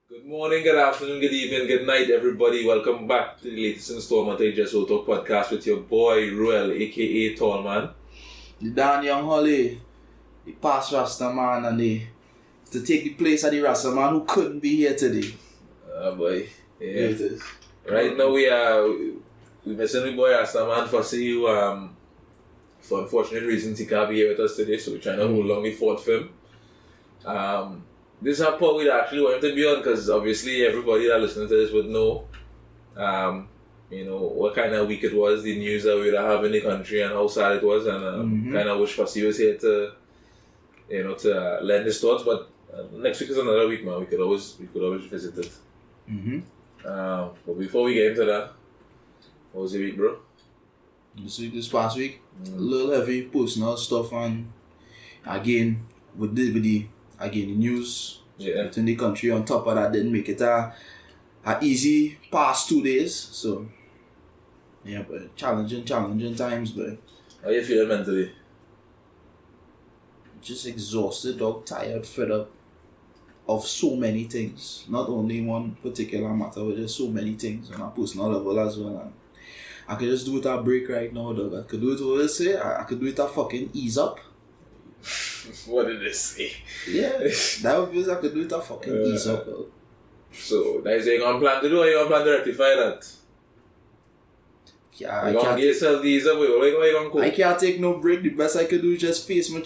Good morning, good afternoon, good evening, good night, everybody. Welcome back to the latest installment of the Just So Talk podcast with your boy, Ruel, aka Tallman. The Dan Young Holly, the past Rasta man, and to take the place of the Rasta man who couldn't be here today. Oh boy. Yeah. Here it is. Right now we missing the boy Rasta man for see you for unfortunate reasons he can't be here with us today, so we're trying to hold on the fourth film. This is a part we actually want to be on because obviously everybody that listening to this would know what kind of week it was, the news that we were having in the country and how sad it was, and kind of wish Fassi was here to lend his thoughts. But next week is another week, man. We could always visit it. But before we get into that, what was your week, bro? This past week, a little heavy personal stuff, and again with the news within the country. On top of that, didn't make it a easy past 2 days. So yeah, but challenging times, but How you feeling mentally? just exhausted, dog, tired, fed up of so many things. Not only one particular matter, but just so many things on a personal level as well. And I could just do it a break right now, dog. I could do it what they say. I could do it a fucking ease up. What did they say? Yeah, that would be I could do it a fucking ease up, dog. So that is what you're gonna plan to do, or you gonna plan to rectify that? Yeah, You gonna give yourself the ease up, or what you gonna go? I can't take no break. The best I could do is just face my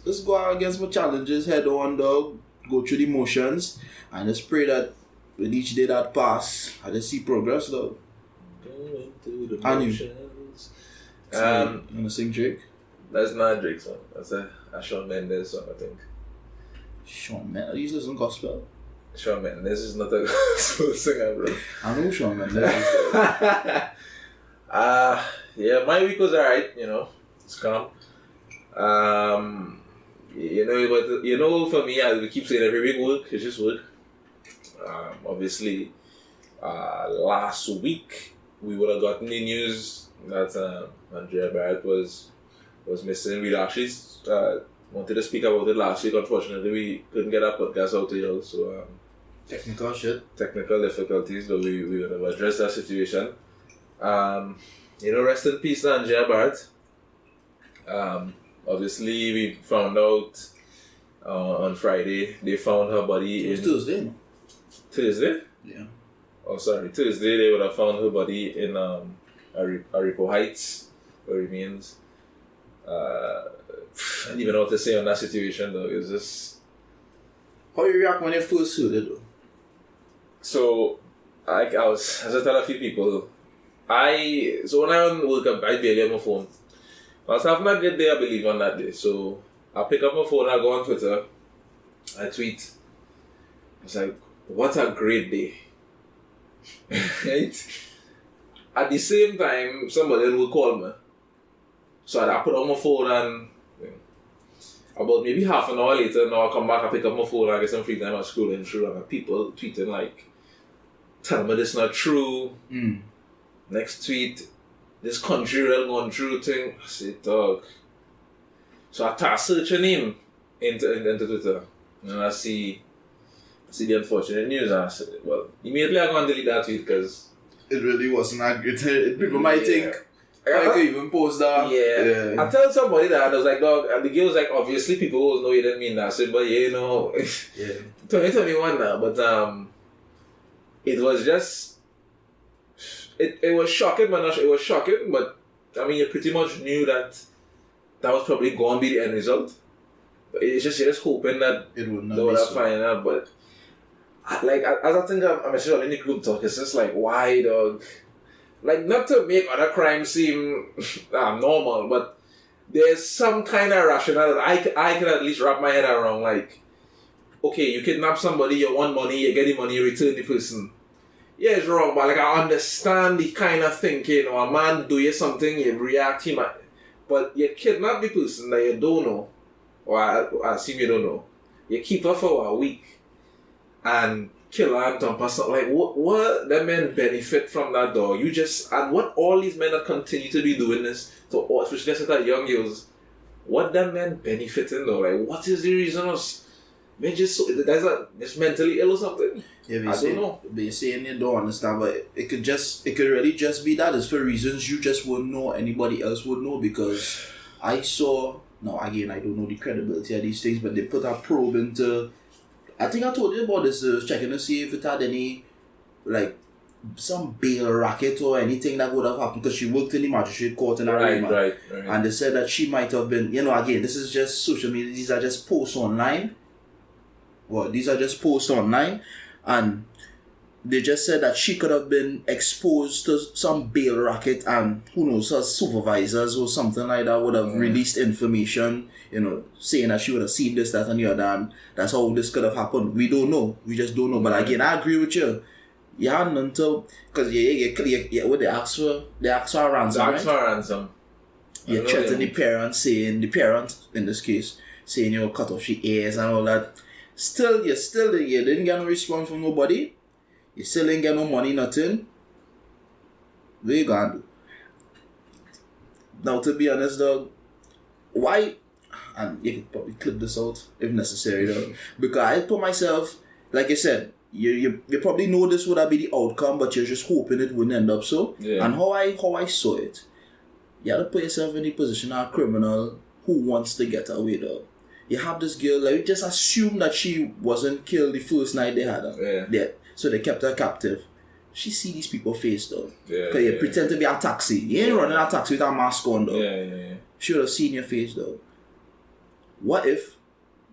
just go out against my challenges head on, dog. Go through the motions and just pray that with each day that pass, I just see progress, dog. Going through the And you? motions. You wanna sing Drake? That's not a Drake song. That's a Shawn Mendes song, I think. Shawn Mendes. You listen to gospel? Shawn Mendes is not a gospel singer, bro. I know Shawn Mendes. is, Yeah, my week was alright, it's calm. But for me, as we keep saying every week, work, it's just work. Obviously, last week, we would have gotten the news that Andrea Bharrat was missing. We actually wanted to speak about it last week. Unfortunately, we couldn't get our podcast out to y'all, so technical difficulties, but we would have addressed that situation. Rest in peace to Andrea Bharrat. Obviously, we found out on Friday they found her body It was Tuesday, no? Thursday? Yeah. Oh, sorry, Tuesday they would have found her body in Aripo Heights, where remains. I don't even know what to say on that situation, though. It's just... How you react when you first heard it, though? So, I was, as I tell a few people, so when I woke up, I barely have my phone. I was having a good day, I believe, on that day. So, I pick up my phone, I go on Twitter, I tweet. It's like, what a great day. Right? At the same time, somebody will call me. So I put on my phone and about maybe half an hour later, now I come back, I pick up my phone, I get some free time, I'm scrolling through and people tweeting like, tell me this not true. Next tweet, this country real gone through thing. I say, dog. So I start searching him into Twitter and I see the unfortunate news and I said, well, immediately I go and delete that tweet because it really wasn't that good. People might think I could even post that. Yeah. I tell somebody that and I was like, dog, and the girl was like, obviously people will know you didn't mean that. I said, but yeah, 2021 now, but it was just it was shocking, but it was shocking, but I mean you pretty much knew that was probably gonna be the end result. But it's just you're just hoping that it would not they would be have so. find out, but like as I think I'm actually in the group talk, it's just like why, dog? Like, not to make other crimes seem normal, but there's some kind of rationale that I can at least wrap my head around. Like, okay, you kidnap somebody, you want money, you get the money, you return the person. Yeah, it's wrong, but like I understand the kind of thinking, or a man do you something, you react, but you kidnap the person that you don't know, or I assume you don't know. You keep her for a week, and kill her and dump her. So, like, what that men benefit from that, dog? And what all these men that continue to be doing this, especially at young girls, what that men benefiting, though? Like, what is the reason of Man, just mentally ill or something. Yeah, I don't know. But you're saying you don't understand, but it could really just be that. It's for reasons you just wouldn't know, anybody else would know, because I saw, now again, I don't know the credibility of these things, but they put a probe into, I think I told you about this, checking to see if it had any, like, some bail racket or anything that would have happened, because she worked in the magistrate court in Arima. Right. And they said that she might have been, again, this is just social media, these are just posts online. Well, these are just posts online, and they just said that she could have been exposed to some bail racket, and who knows, her supervisors or something like that would have released information, saying that she would have seen this, that, and the other, and that's how this could have happened. We don't know. We just don't know. But again, I agree with you. You hadn't until, because what they asked for a ransom. Asked for a ransom. You threatened the parent, in this case, saying you'll cut off your ears and all that. Still, you didn't get no response from nobody. You still didn't get no money, nothing. What you gonna do? Now, to be honest, dog, why? And you could probably clip this out if necessary, though. Because I put myself, like I said, you probably know this would have been the outcome, but you're just hoping it wouldn't end up so. Yeah. And how I saw it, you had to put yourself in the position of a criminal who wants to get away, though. You have this girl, like, just assume that she wasn't killed the first night they had her. Yeah. So they kept her captive. She see these people face, though. Because you pretend to be a taxi. You ain't running a taxi with a mask on, though. Yeah. She would have seen your face, though. What if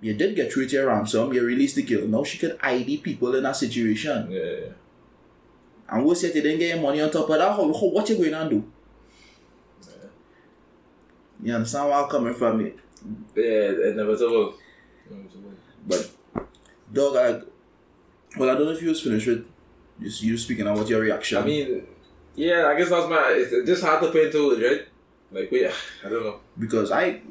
you did get through to your ransom, you released the girl, now she could ID people in that situation. Yeah. And worse yet, you didn't get your money on top of that, what you going to do? Yeah. You understand where I'm coming from? Yeah, inevitable. But, dog, I don't know if you was finished with you speaking about your reaction. I mean, yeah, I guess that's it's just hard to paint to it, right? Like, I don't know. Because I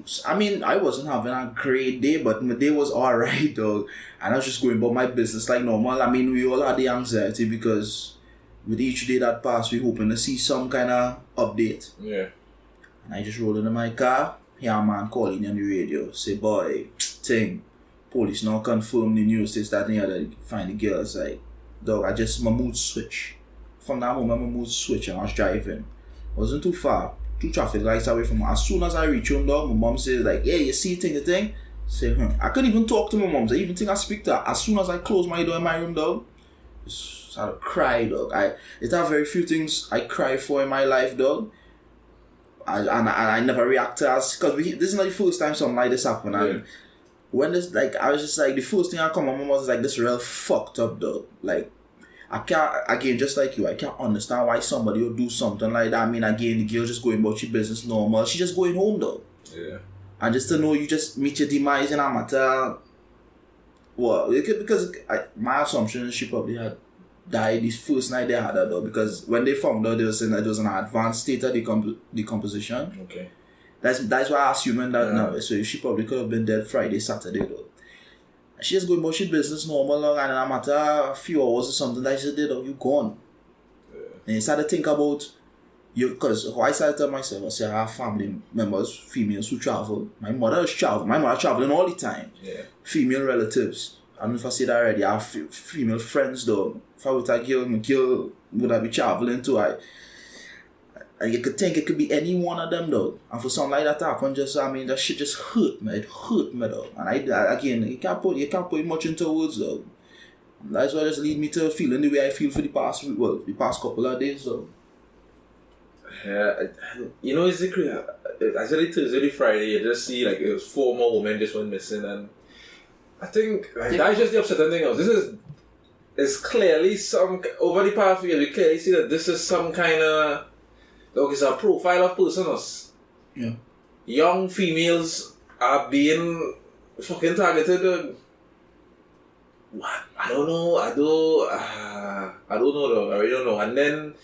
wasn't having a great day, but my day was alright, dog. And I was just going about my business like normal. I mean, we all had the anxiety because with each day that passed, we hoping to see some kind of update. Yeah. And I just rolled into my car, hear a man calling on the radio, say, boy, police now confirm the news, this, that, and the other, find the girls. Like, dog, my mood switch. From that moment, my mood switch and I was driving. Wasn't too far. 2 traffic lights away from her. As soon as I reach home, dog, my mom says, like, yeah, you see the thing? Say, I couldn't even talk to my mom. I even think I speak to her. As soon as I close my door in my room, dog, I started to cry, dog. It's a very few things I cry for in my life, dog. I never react to us, because this is not the first time something like this happened. And when this, like, I was just like, the first thing I come, my mom was like, this real fucked up, dog. Like, I can't, again, just like you, I can't understand why somebody would do something like that. I mean, again, the girl just going about your business normal. She just going home, though. Yeah. And just to know you just meet your demise in a matter. Well, because my assumption is she probably had died the first night they had her, though. Because when they found her, they were saying that it was an advanced state of decomposition. Okay. That's why I assuming that now. So she probably could have been dead Friday, Saturday, though. She just going about she business normal, and in a matter a few hours or something, like she said, you gone. Yeah. And you start to think about you, because I started to tell myself, I say I have family members, females who travel. My mother traveling all the time. Yeah. Female relatives. I don't know if I said that already. I have female friends, though. If I was a girl, my girl would I be traveling too? And you could think it could be any one of them, though. And for something like that to happen, that shit just hurt me. It hurt me, though. And again, you can't put much into words, though. That's what just lead me to feeling the way I feel for the past couple of days, though. Yeah, it's actually Thursday, Friday, you just see, like, it was 4 more women just went missing, and I think, that's just the upsetting thing. It's clearly over the past few years, we clearly see that this is some kind of, it's a profile of personas. Yeah. Young females are being fucking targeted. What? I don't know. I don't know, though. I really don't know. And then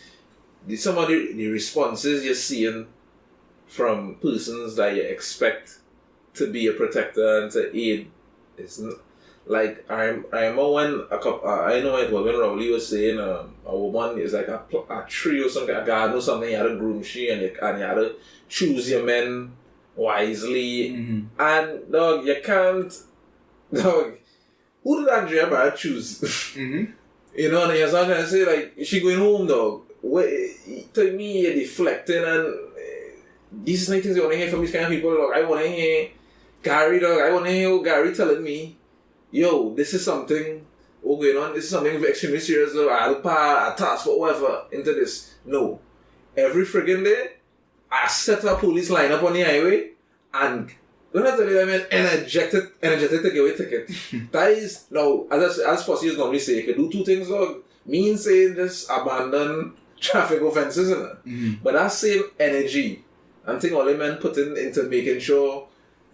some of the responses you're seeing from persons that you expect to be a protector and to aid, it's like I remember when I know it was when Rowley was saying a woman is like a tree or something, a garden or something. You had to groom she and you had to choose your men wisely. Mm-hmm. And dog, you can't, dog. who did Andrea Bharrat choose? You know, and you're trying to say, like, is she going home, dog? To me, you're deflecting, and these are things you want to hear from these kind of people, dog. I want to hear Gary, dog. I want to hear Gary telling me, yo, this is something going on. This is something extremely serious, dog. I'll task for whatever into this. No. Every friggin' day, I set a police line up on the highway, and when I tell you, I mean, energetic to give away ticket. That is, now, as Fossey normally say, you can do two things, dog. Me saying just abandon traffic offences, but that same energy and thing all the men put into making sure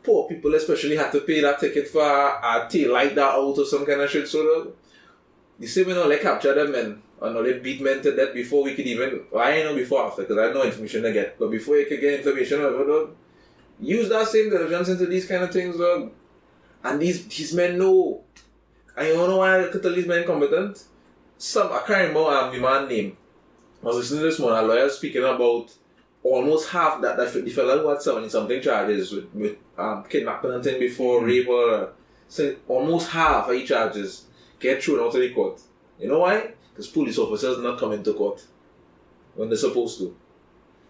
poor people especially had to pay that ticket for a tail light that out or some kind of shit. So, dog, the same way, they capture them men and they beat men to death before we could even, well, I ain't know before after because I had no information to get, but before you could get information, dog, use that same diligence into these kind of things, dog. And these men know. And you know why I could tell these men competent? I can't remember the man's name. I was listening to this morning, a lawyer speaking about almost half that the fella who had 70-something charges with kidnapping and thing before rape or so almost half of these charges get thrown out of the court. You know why? Because police officers not come into court when they're supposed to.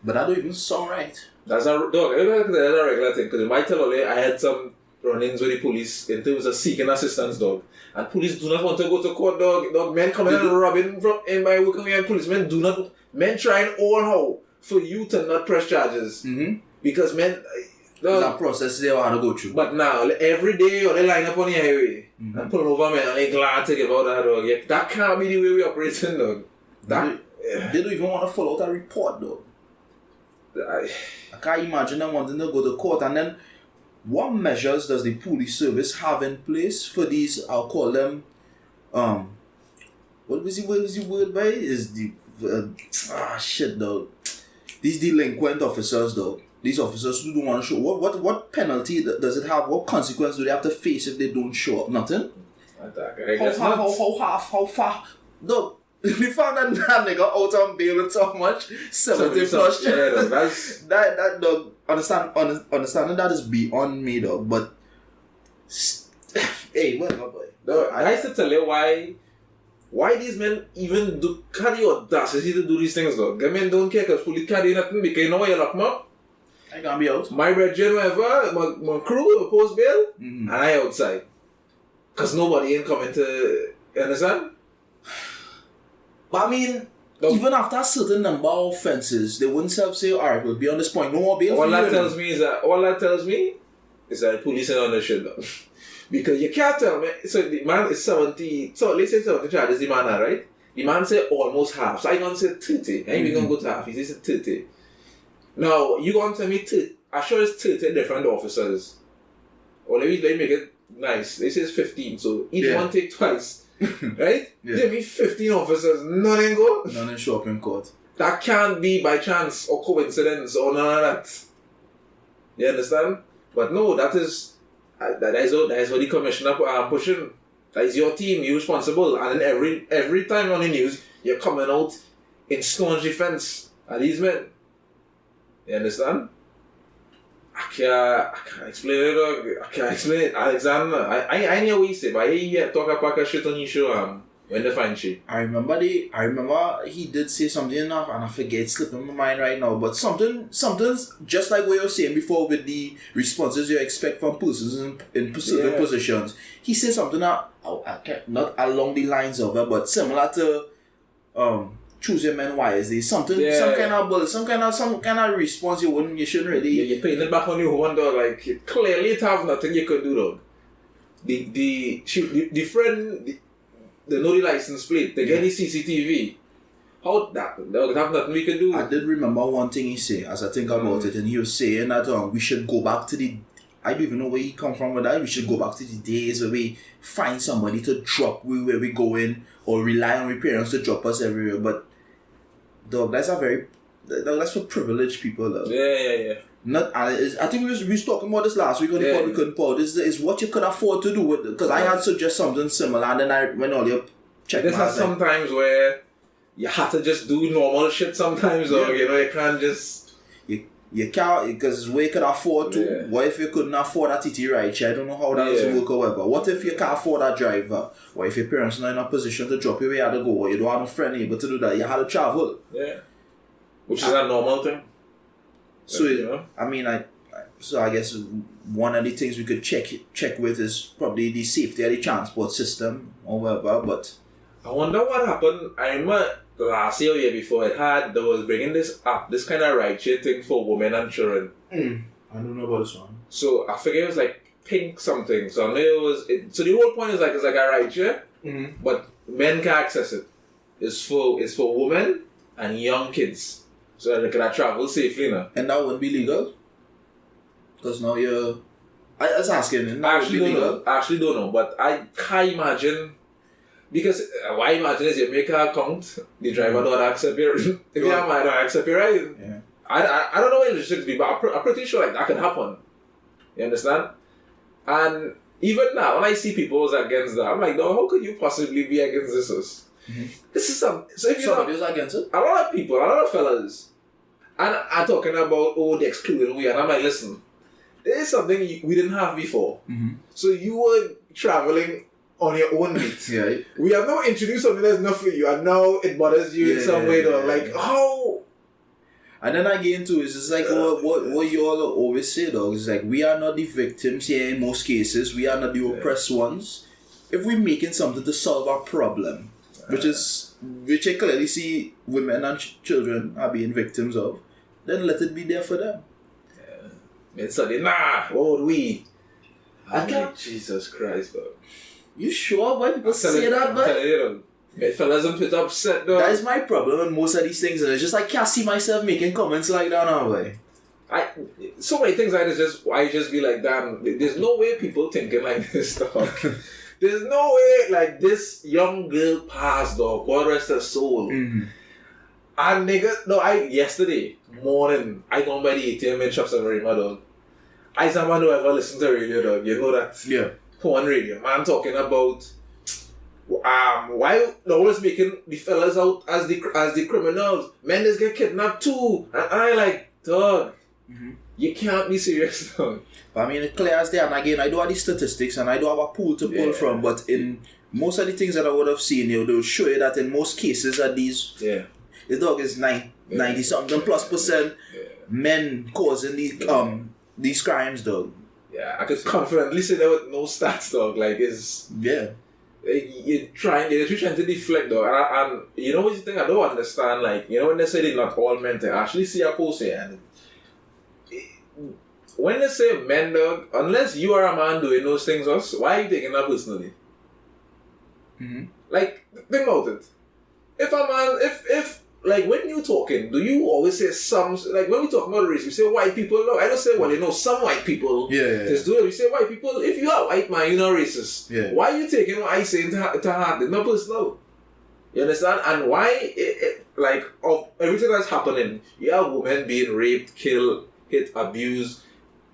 But that don't even sound right. That's a regular thing, because in my tell I had some run-ins with the police in terms of seeking assistance, dog. And police do not want to go to court, dog. Men come in and robbing in my work, and policemen do not. Men trying all how for you to not press charges. Because men. There's a process they want to go through. But now, every day, they line up on the highway and pull over men, and they're glad to give out that, dog. Yeah, that can't be the way we operate, dog. They don't even want to fill out a report, dog. I can't imagine them wanting to go to court. And then, what measures does the police service have in place for these, I'll call them, what was the word by? Is the, shit, dog. These delinquent officers, dog. These officers who don't want to show up. What penalty does it have? What consequence do they have to face if they don't show up? Nothing? How far? Dog. We found that nigga out on bail with so much 70 plus. Yeah, that's that dog. Understanding that is beyond me, dog. But hey, what my boy? Dog, I used to tell you why these men even carry audacity to do these things, dog. The men don't care because police carry nothing because you know why you lock them up. I can't be out. My brethren, whatever, my crew will post bail, and I outside because nobody ain't coming to. You understand? But I mean, even after a certain number of offences, they wouldn't say, alright, we'll be on this point, no more bail. All that tells me is that the police are on the shit, though. Because you can't tell me, so the man is 70, so let's say 70 charges the man, right? The man said almost half, so I gonna say 30, and we gonna go to half, he said 30. Now, you gonna tell me 30, I sure it's 30 different officers. Or let me make it nice, they say it's 15, so each one take twice. Right? Yeah. There be 15 officers, none ain't go. None ain't show up in court. That can't be by chance or coincidence or none of that. You understand? But no, that is what the commissioner pushing. That is your team, you're responsible. And then every time on the news, you're coming out in staunch defense of these men. You understand? I can't explain it, dog. I can't explain it. Alexander, I know what you say, but he talk about shit on your show when they find shit. I remember he did say something enough, and I forget, it's slipping my mind right now, but something's just like what you were saying before with the responses you expect from persons in certain positions. He said something not along the lines of it, but similar to choose your men wisely. Some kind of response you shouldn't really. Yeah, you're putting it back on your own, dog. Like you clearly have nothing you could do, dog. The friend, they know the license plate. They get the CCTV. How that dog have nothing we can do. I did remember one thing he said as I think about it, and he was saying that we should go back to the. I don't even know where he come from with that. We should go back to the days where we find somebody to drop where we go in, or rely on our parents to drop us everywhere. But dog, that's for privileged people, though. Yeah. I think we was talking about this last week on the pod. We couldn't pod. This is what you could afford to do with it. Because I had suggest something similar, and then I went all your check. There's sometimes where you have to just do normal shit sometimes, or you can't just. You can't, because we could afford to. Yeah. What if you couldn't afford a TT ride? I don't know how that is work, however. What if you can't afford a driver? What if your parents are not in a position to drop you where you had to go? Or you don't have a friend able to do that? You had to travel. Yeah. Which is a normal thing. So, you know? I guess one of the things we could check with is probably the safety of the transport system or whatever, but... I wonder what happened. I remember last year or year before they was bringing this kind of ride-share thing for women and children. I don't know about this one. So I figured it was like pink something. So I knew so the whole point is like it's like a ride-share, but men can access it. It's for women and young kids. So that they can travel safely now. And that wouldn't be legal? Because now you're... I was asking. I actually don't know, but I can't imagine. Because what I imagine is you make an account, the driver don't accept your... if you have money, don't accept your ride. Yeah. I don't know what it should be, but I'm pretty sure like that can happen. You understand? And even now, when I see people who's against that, I'm like, no, how could you possibly be against this? This is some... So if somebody who's against it? A lot of people, a lot of fellas, and I'm talking about, the excluded we, and I'm like, listen, there is something we didn't have before. So you were traveling on your own meat. Yeah. We have now introduced something that's not for you, and now it bothers you in some way, though. Like, how? And then again, too, it's just like what you all always say, dog. It's like, we are not the victims here in most cases. We are not the oppressed ones. If we're making something to solve our problem, which I clearly see women and children are being victims of, then let it be there for them. It's like, what would we? I can't. Jesus Christ, bro. You sure? Why people say that, but fellas don't get upset, though. That is my problem with most of these things, and it's just I can't see myself making comments like that now, way. So many things like this, I just be like, damn, there's no way people thinking like this, dog. There's no way, like, this young girl passed, dog. God rest her soul. And nigga, yesterday morning, I gone by the ATM in Shops and Rima, dog. I someone who ever listen to radio, dog. You know that? Yeah. On radio. Man talking about why they're always making the fellas out as the criminals. Men just get kidnapped too. And I like, dog, you can't be serious, dog. But I mean, it clear as day, and again, I do have the statistics and I do have a pool to pull from, but in most of the things that I would have seen, they will show you that in most cases that the dog is 90-something plus percent men causing these crimes, dog. Yeah, I could confidently say that with no stats, dog. Like, it's... Yeah. You're trying to deflect, dog. And you know what you think I don't understand? Like, you know when they say they're not all men, I actually see a post here, and when they say men, dog, unless you are a man doing those things, why are you taking that personally? Like, think about it. If a man, if like when you talking, do you always say some, like when we talk about race, we say white people, no, I don't say, well, you know, some white people just do it. We say white people, if you are white man, you're not racist. Yeah. Why are you taking what I say to heart? It's not personal. You understand? And why, like, of everything that's happening, you have women being raped, killed, hit, abused,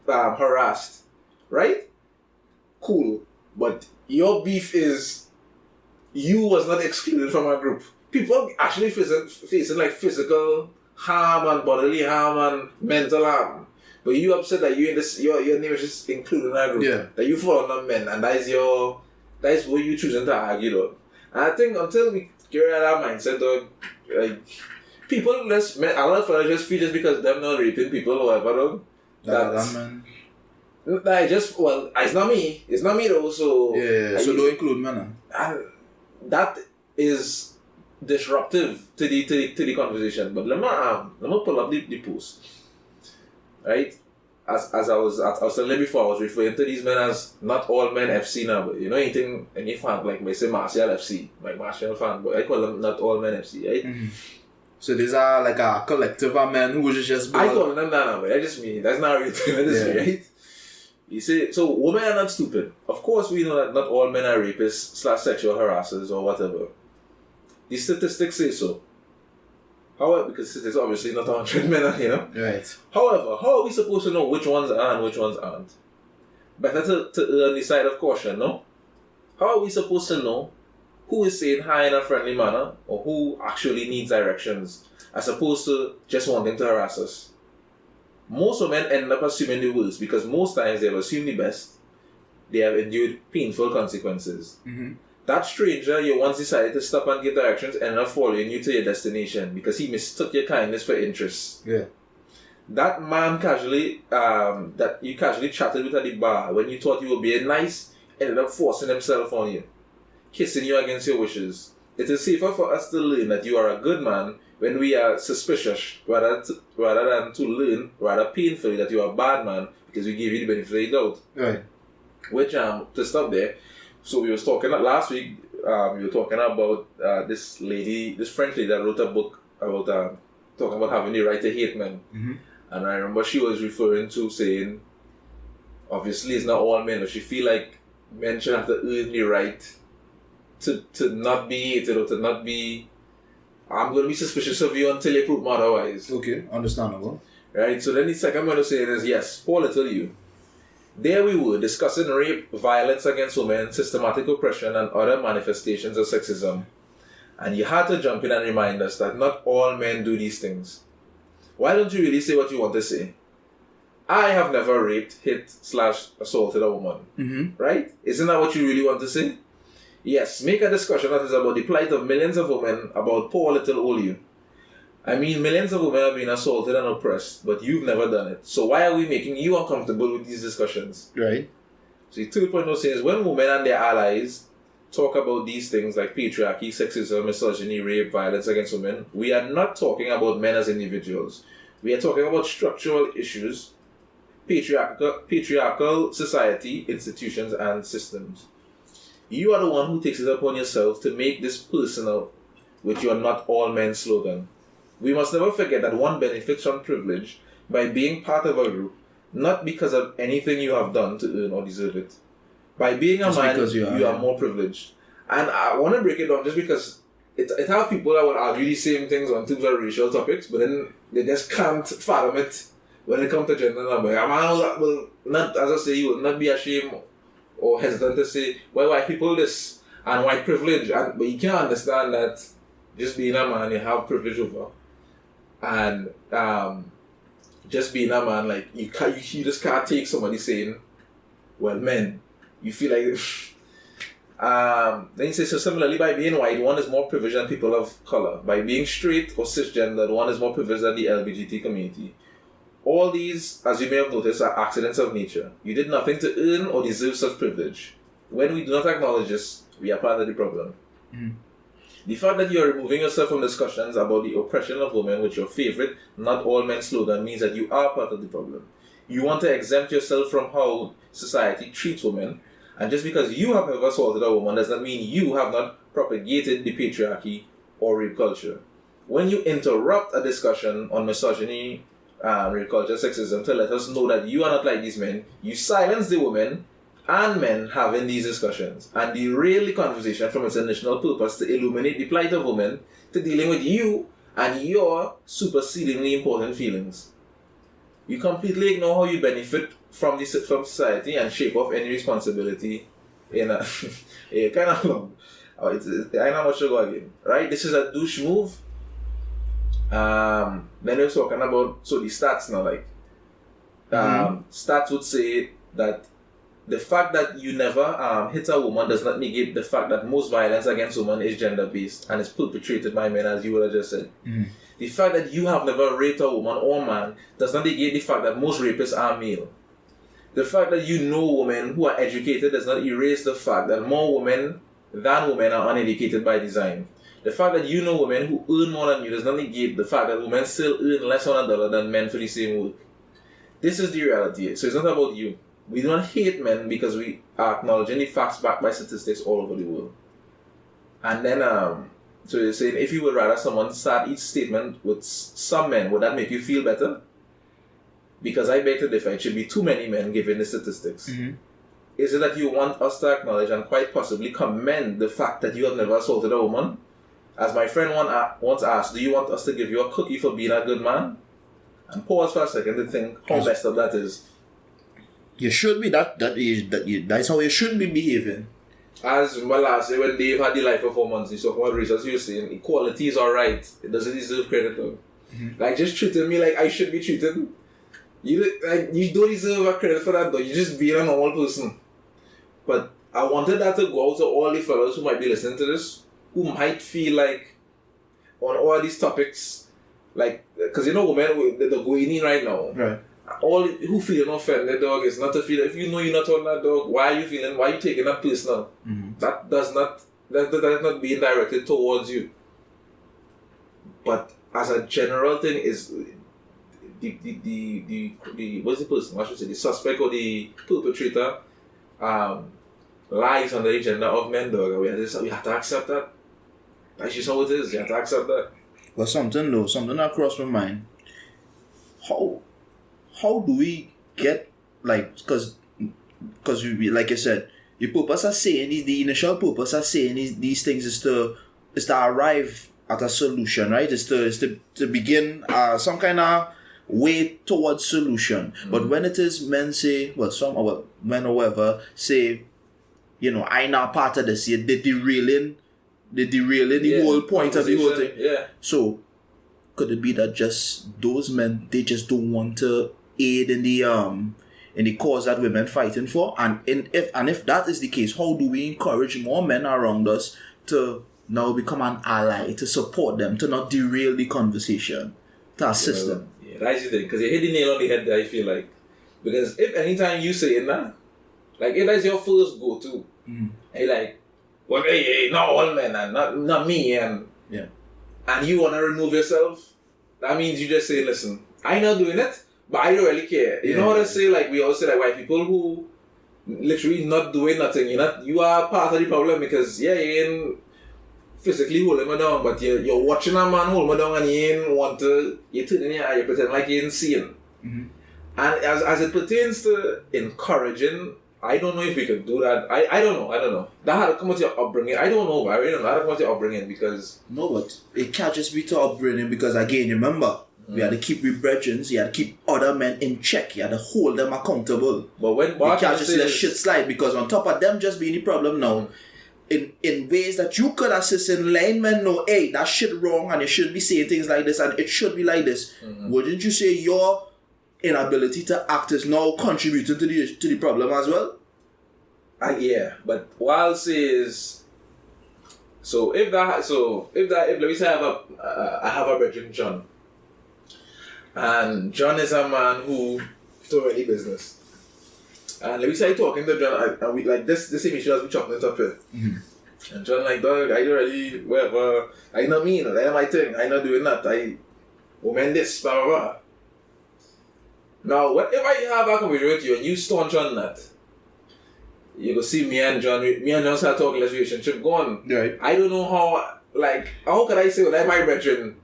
harassed, right? Cool. But your beef is, you was not excluded from our group. People actually facing like physical harm and bodily harm and mental harm. But you upset that you in this your name is just included in that group. Yeah. That you fall under men, and that is what you choosing to argue, though. And I think until we get rid of that mindset, though, like people a lot of fellas just feel just because them not raping people or whatever, though. It's not me. It's not me though. So so don't include men. And that is disruptive to the conversation. But let me pull up the post. Right? As I was telling you before, I was referring to these men as not all men FC now, but you know anything any fan like may say Martial FC, like Martial fan, but I call them not all men FC, right? So these are like a collective of men who just I call them that now, but that's just me. That's not really industry, right? You see, so women are not stupid. Of course we know that not all men are rapists / sexual harassers or whatever. The statistics say so. However, because there's obviously not 100 men, you know? Right. However, how are we supposed to know which ones are and which ones aren't? Better to err on the side of caution, no? How are we supposed to know who is saying hi in a friendly manner or who actually needs directions as opposed to just wanting to harass us? most women end up assuming the worst because most times they have assumed the best. They have endured painful consequences. Mm-hmm. That stranger you once decided to stop and give directions ended up following you to your destination because he mistook your kindness for interest. Yeah. That man that you casually chatted with at the bar when you thought you were being nice ended up forcing himself on you, kissing you against your wishes. It is safer for us to learn that you are a good man when we are suspicious rather than to learn rather painfully that you are a bad man because we gave you the benefit of the doubt. Right. Which to stop there, so we was talking last week. We were talking about this French lady that wrote a book about talking about having the right to hate men. Mm-hmm. And I remember she was referring to saying, obviously it's not all men, but she feel like men should have to earn the right to not be hated or to not be. I'm going to be suspicious of you until you prove me otherwise. Okay, understandable. Right. So then the second one was saying is yes, poor little you. There we were discussing rape, violence against women, systematic oppression, and other manifestations of sexism. And you had to jump in and remind us that not all men do these things. Why don't you really say what you want to say? I have never raped, hit/assaulted a woman. Mm-hmm. Right? Isn't that what you really want to say? Yes, make a discussion that is about the plight of millions of women about poor little old you. I mean, millions of women have been assaulted and oppressed, but you've never done it. So why are we making you uncomfortable with these discussions? Right. So the third point I was saying is when women and their allies talk about these things like patriarchy, sexism, misogyny, rape, violence against women, we are not talking about men as individuals. We are talking about structural issues, patriarchal society, institutions, and systems. You are the one who takes it upon yourself to make this personal with your not all men slogan. We must never forget that one benefits from privilege by being part of a group, not because of anything you have done to earn or deserve it. By being a man, you are more privileged. And I want to break it down just because it has people that will argue the same things on terms of racial topics, but then they just can't fathom it when it comes to gender number. A man will not, as I say, you will not be ashamed or hesitant to say, well, white people this and white privilege, but you can't understand that just being a man you have privilege over. And just being a man, like you just can't take somebody saying, well, men, you feel like then you say, so similarly by being white, one is more privileged than people of color. By being straight or cisgender, one is more privileged than the LGBT community. All these, as you may have noticed, are accidents of nature. You did nothing to earn or deserve such privilege. When we do not acknowledge this, we are part of the problem. Mm-hmm. The fact that you are removing yourself from discussions about the oppression of women with your favorite not all men slogan means that you are part of the problem. You want to exempt yourself from how society treats women, and just because you have never assaulted a woman does not mean you have not propagated the patriarchy or rape culture. When you interrupt a discussion on misogyny, rape culture, sexism to let us know that you are not like these men, you silence the women and men having these discussions and derail the conversation from its initial purpose to illuminate the plight of women to dealing with you and your supersedingly important feelings. You completely ignore how you benefit from society and shake off any responsibility in a kind of long. I know how much to go again. Right? This is a douche move. Then we're talking about the stats now, like stats would say that the fact that you never hit a woman does not negate the fact that most violence against women is gender-based and is perpetrated by men, as you would have just said. Mm-hmm. The fact that you have never raped a woman or man does not negate the fact that most rapists are male. The fact that you know women who are educated does not erase the fact that more women than women are uneducated by design. The fact that you know women who earn more than you does not negate the fact that women still earn less on a dollar than men for the same work. This is the reality. So it's not about you. We do not hate men because we are acknowledging the facts backed by statistics all over the world. And then, so you're saying if you would rather someone start each statement with some men, would that make you feel better? Because I beg to differ, it should be too many men given the statistics. Mm-hmm. Is it that you want us to acknowledge and quite possibly commend the fact that you have never assaulted a woman? As my friend once asked, do you want us to give you a cookie for being a good man? And pause for a second to think how messed up that is. You should be that's how you should be behaving. As last year when Dave had the live performance, he saw what results you were saying, equality is alright. It doesn't deserve credit though. Mm-hmm. Like just treating me like I should be treated. You don't deserve a credit for that, though. You're just being a normal person. But I wanted that to go out to all the fellows who might be listening to this, who might feel like on all these topics, like, because women, they're going in right now. Right. All who feeling offended, dog, is not to feel. If you know you're not on that, dog, why are you feeling? Why are you taking that personal? Mm-hmm. That is not being directed towards you. But as a general thing, is the what's the person? I should say the suspect or the perpetrator lies on the agenda of men, dog. We have to accept that. That's just how it is. You have to accept that. But something that crossed my mind. How do we get, like, because we, like I said, the purpose of saying the initial purpose of saying these things is to arrive at a solution, right? Is to begin some kind of way towards solution. Mm-hmm. But when it is men say, men or whatever say, I not part of this, they're derailing the whole point of the whole thing. Yeah. So could it be that just those men, they just don't want to aid in the cause that women fighting for? And if that is the case, how do we encourage more men around us to now become an ally, to support them, to not derail the conversation, to assist them? Yeah, that's the thing, because you hit the nail on the head there, I feel like. Because if anytime you say it now, like if that's your first go-to, and you're like, well, hey, not all men, and not me, and you want to remove yourself, that means you just say, listen, I'm not doing it, but I don't really care. You know what I say? Like, we always say, like, white people who literally not doing nothing, you are part of the problem, because, you ain't physically holding me down, but you're watching a man hold me down, and you turn in your eye, you pretend like you ain't seeing. Mm-hmm. And as it pertains to encouraging, I don't know if we could do that. I don't know. That had to come with your upbringing. I don't know, but I really don't know. That had to come with your upbringing, because... No, but it can't just be to upbringing, because again, remember, we had to keep we brethren, you had to keep other men in check, you had to hold them accountable. But when... You can't just let shit slide, because on top of them just being the problem now, in ways that you could assist in letting men know, hey, that shit wrong, and you shouldn't be saying things like this, and it should be like this. Mm-hmm. Wouldn't you say your inability to act is now contributing to the problem as well? Yeah, but what I'll say is, if let me say I have a brethren, John, and John is a man who don't really business, and let me say talking to John, and we like this same issue as we chopping it up here, and John like, dog, I don't really whatever, I not mean, I know my thing, I not doing that, I woman this, blah blah blah. Now, whenever I have a conversation with you and you staunch on that, you go see me and John start talking, let's relationship going. Right. I don't know how can I say when I'm my brethren,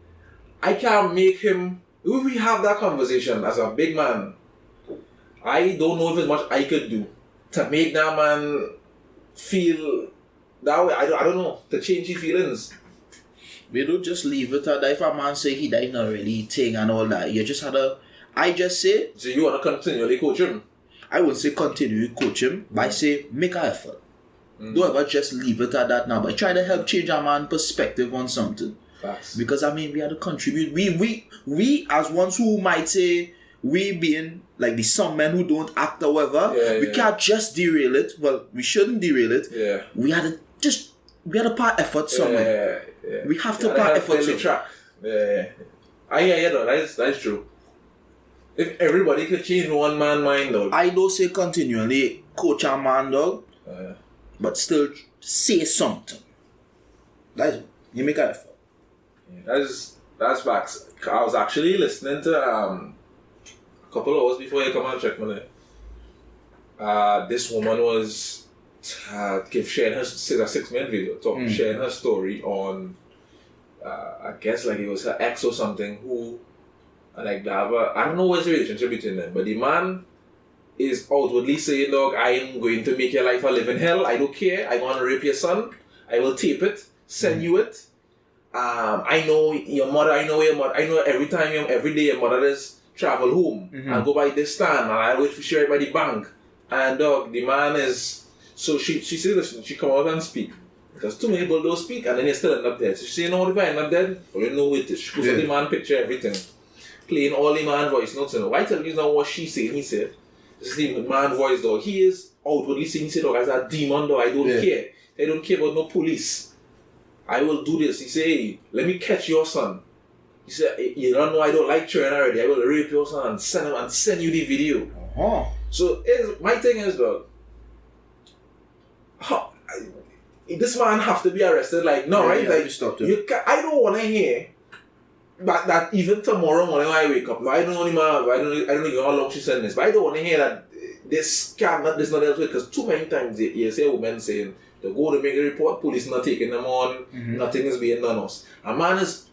I can't make him, if we have that conversation as a big man, I don't know if there's much I could do to make that man feel that way. I don't know, to change his feelings. We don't just leave it at that. If a man say he died not really thing and all that, you just had a... I just say... So you want to continually coach him? I wouldn't say continue to coach him, but I say make an effort. Don't ever just leave it at that now, but try to help change a man's perspective on something. Facts. Because we have to contribute. We as ones who might say, we being like the some men who don't act or whatever, we can't just derail it. Well, we shouldn't derail it. Yeah. We had to part effort somewhere. Yeah. We have to part effort somewhere. Track. Yeah. No, that's true. If everybody could change one man's mind, dog. I don't say continually coach a man, dog, but still say something. You make an effort. Yeah, that's facts. I was actually listening to a couple of hours before you come and check me there. This woman was sharing her 6-minute video, sharing her story on I guess like it was her ex or something who. Like they have I don't know what's the relationship between them, but the man is outwardly saying, dog, I'm going to make your life a living hell. I don't care. I'm going to rape your son. I will tape it, send you it. I know your mother. I know every day your mother is travel home and go by this stand, and I wait for she right by the bank. And dog, the man is so she said, listen, she come out and speak. Because too many people don't speak, and then you still end up dead. So she say, no, if I end up dead, well, you know it is. She puts the man picture, everything. playing all the man voice notes, you know. Why tell you now what she said, he said. This is the man voice, dog. He is outwardly saying, he said, dog, as a demon, dog, I don't care. I don't care about no police. I will do this. He said, hey, let me catch your son. He said, you don't know I don't like children already. I will rape your son and send you the video. Uh-huh. So my thing is, dog, this man have to be arrested. Like, no, right? Like, I don't want to hear that even tomorrow morning when I wake up. I don't even know how long she said this, but I don't want to hear that this not else because too many times you see a woman saying they go to make a report, police not taking them on, nothing is being done us. A man is,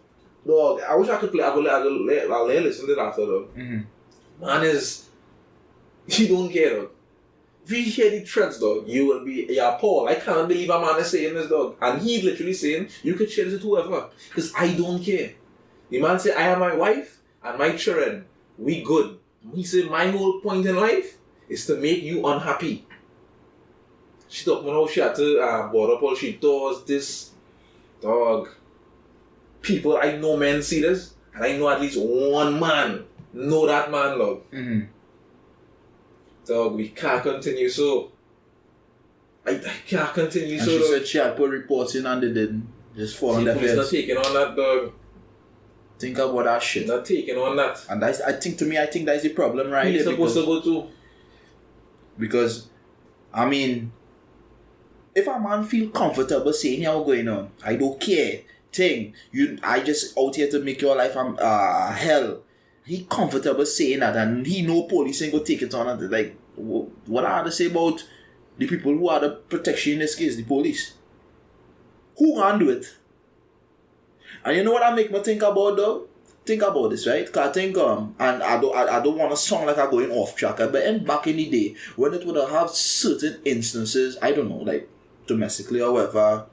dog, I wish I could play, I'll listen to that after, dog. Man is, he don't care, dog. If you hear the threats, dog, you will be, yeah, Paul, I can't believe a man is saying this, dog. And he literally saying, you could share this with whoever, because I don't care. The man said, I have my wife and my children, we good. He said, my whole point in life is to make you unhappy. She talked about how she had to board up all she does, this, dog. People, I know men see this, and I know at least one man know that man, dog. Dog, we can't continue so. I can't continue so. She said she had put reports in and they didn't. Just fall on their face. Not taking on that, dog. Think about that shit. Not taking on that. And that's, I think that's the problem right there. Supposed to go to. Because, I mean, if a man feel comfortable saying how going on, I don't care. I just out here to make your life hell. He comfortable saying that, and he know police ain't gonna take it on. And like, what I have to say about the people who are the protection in this case, the police? Who can do it? And you know what I make me think about though? Think about this, right? Cause I think and I don't want to sound like I'm going off track, but back in the day when it would have certain instances, I don't know, like domestically or whatever.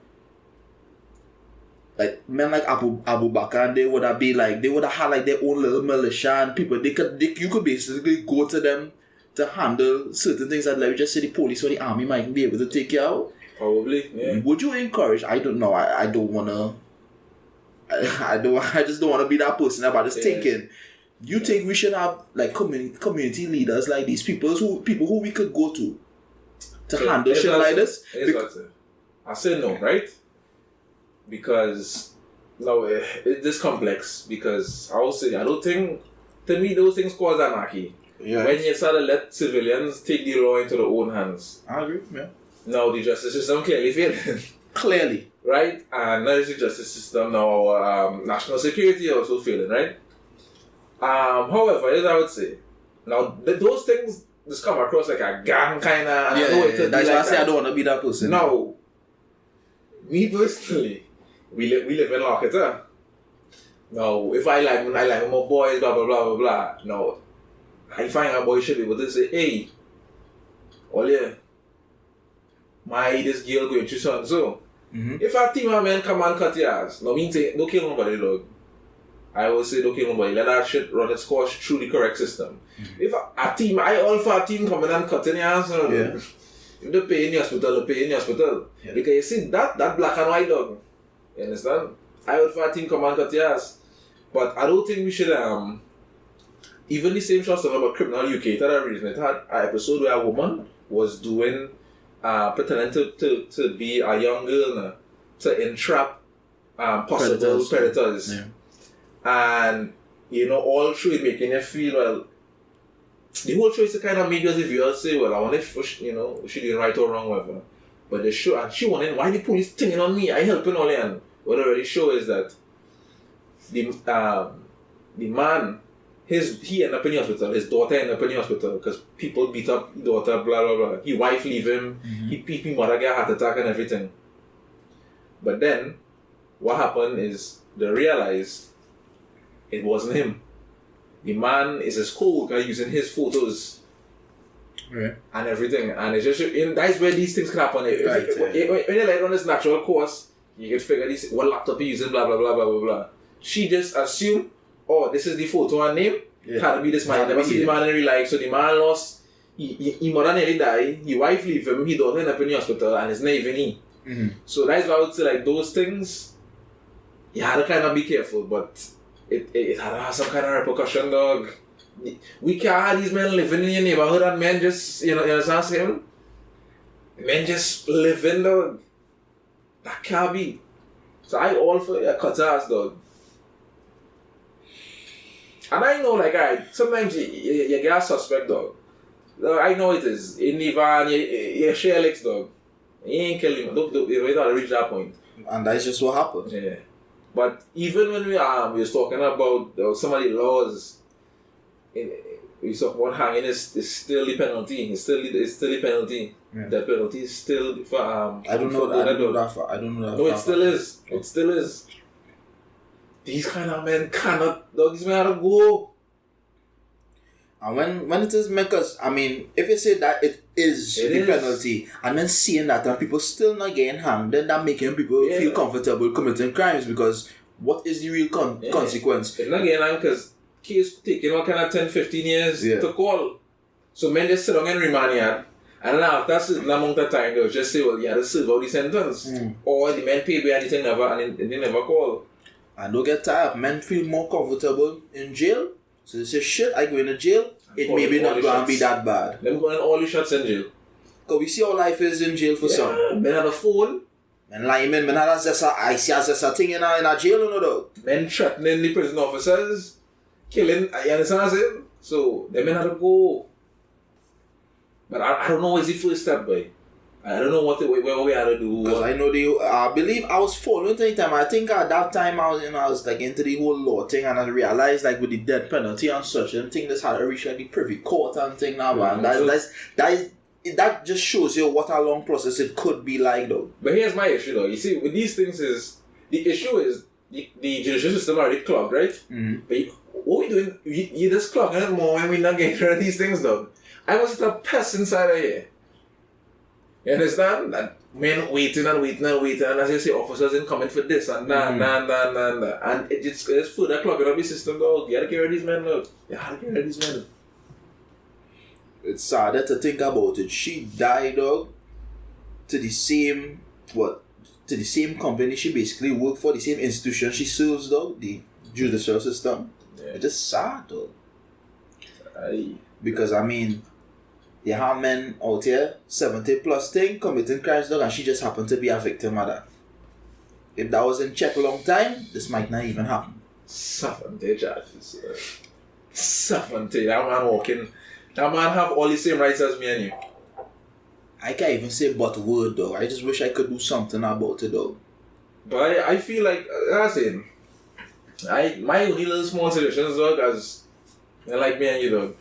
Like men like Abu Bakr, and they would have had like their own little militia and people. You could basically go to them to handle certain things that, like we just say, the police or the army might be able to take you out. Probably, yeah. Would you encourage? I don't know. I don't wanna. I just don't want to be that person. But just thinking, you think we should have like community leaders like these people who we could go to handle shit like this? I say no, right? Because no, it's complex. Because I will say I don't think, to me, those things cause anarchy. Yeah. When you start to let civilians take the law into their own hands. I agree. Yeah. Now the justice system clearly failing. Clearly. Right? And not just the justice system, now our national security also failing, right? However, as I would say, now those things just come across like a gang kind of. Yeah, that's why I say I don't want to be that person. Now, me personally, we live in Lockett. Now, if I like my boys, blah blah blah blah blah. Now, I find a boy should be able to say, hey, Ollie, this girl going through something so. If a team of men come and cut your ass, no mean say don't kill nobody, dog. I will say don't kill nobody. Let that shit run its course through the correct system. If a team, a team coming and cutting your ass, if they pay in the hospital, they pay in the hospital. Yeah. Because you see that black and white, dog. You understand? I would for a team come and cut your ass. But I don't think we should even the same short stuff about criminal UK. That reason it had an episode where a woman was doing pretending to be a young girl now, to entrap possible predators. Yeah. And all through it making you feel, well, the whole show is to kind of make you as if you all say, well, I wonder if she doing right or wrong, whatever. But the show, and she wondering why the police thinking on me, I helping all and what the really show is that the man, he ended up in the hospital, his daughter ended up in the hospital because people beat up his daughter, blah blah blah. His wife leave him, his mother get a heart attack and everything. But then what happened is they realized it wasn't him. The man is his co-worker using his photos and everything, and it's just that's where these things can happen. When you're like on this natural course, you can figure this what laptop you're using, blah blah blah blah blah blah. She just assumed, oh, this is the photo and name. Can't be this man. Never see the man in real life. So the man lost. His mother nearly died. His wife leave him. His daughter ended up in the hospital, and it's not even he. So that's why I would say like those things. You had to kind of be careful, but it had some kind of repercussion, dog. We can't have these men living in your neighborhood and men just, you know what I'm saying? Men just living, dog. That can't be. So I all for your cut ass, dog. And I know, like, sometimes you get a suspect, dog. I know it is. In the van, you share legs, dog. You ain't kill him. You don't reach that point. And that's just what happened. Yeah. But even when we was talking about some of the laws, we saw one hanging is still the penalty. It's still the penalty. Yeah. The penalty is still for I don't know that. No, it still is. It still is. These kind of men cannot. Dog, these men have to go. And when it is because I mean, if you say that it is the penalty, and then seeing that and people still not getting hanged, then that making people feel comfortable committing crimes because what is the real consequence? It's not getting hanged because case taking what kind of 10, 15 years to call. So men just sit down in remand yard, and then after a certain amount of time they'll just say, well, you had to serve out the sentence. Or the men pay bail and they never call. And don't get tired. Men feel more comfortable in jail. So they say, shit, I go in a jail, it may be not going to be that bad. Them going all the shots in jail. Because we see how life is in jail for some. Men have a phone. Men lying, men have I see as a thing in a jail, you know, though. Men threatening the prison officers, killing, you understand what I'm saying? So, the men have to go. But I don't know what's the first step, boy. I don't know what we had to do. Because I know I believe I was following the time. I think at that time I was like into the whole law thing, and I realized like with the death penalty and such, and thing this had to reach like the privy court and thing now, man. That just shows you what a long process it could be like, though. But here's my issue, though. You see, with these things the issue is the judicial system already clogged, right? Mm-hmm. But what we doing? You just clogging it more when we not getting rid of these things, though. I was a pest inside of here. You understand? That men waiting, and as you say, officers in coming for this and that, and it's further clogging up the system, dog. You gotta get rid of these men, dog. You gotta get rid of these men. It's sadder to think about it. She died, dog, to the same company she basically worked for, the same institution she serves, dog, the judicial system. Yeah. It's just sad, dog. Because I mean, you have men out here, 70 plus thing, committing crimes, dog, and she just happened to be a victim of that. If that was in check a long time, this might not even happen. 70 judges. 70. That man walking. That man have all the same rights as me and you. I can't even say but word, though. I just wish I could do something about it, though. But I feel like, that's it. My only little small suggestions, dog, as like me and you, dog.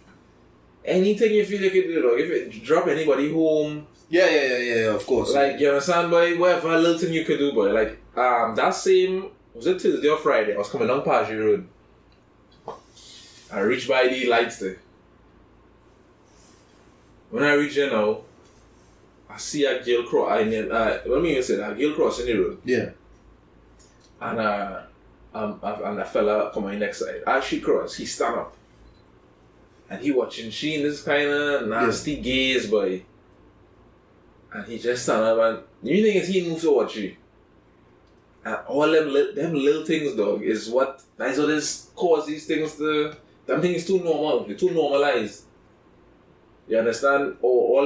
Anything you feel you can do, dog. If it drop anybody home. Yeah, of course. Like, you understand, boy? Whatever little thing you could do, boy. Like, that same, was it Tuesday or Friday? I was coming down Paget Road. I reached by the lights there. When I reach there now, I see a girl cross. What me even say that? A girl crossing the road. Yeah. And a fella coming next side. As she cross, he stand up. And he watching she in this kind of nasty gaze, boy. And he just stand up and the only thing is he moves to watch you. And all them little things, dog, that's what this cause these things to. Them things too normal. They're too normalized. You understand? Or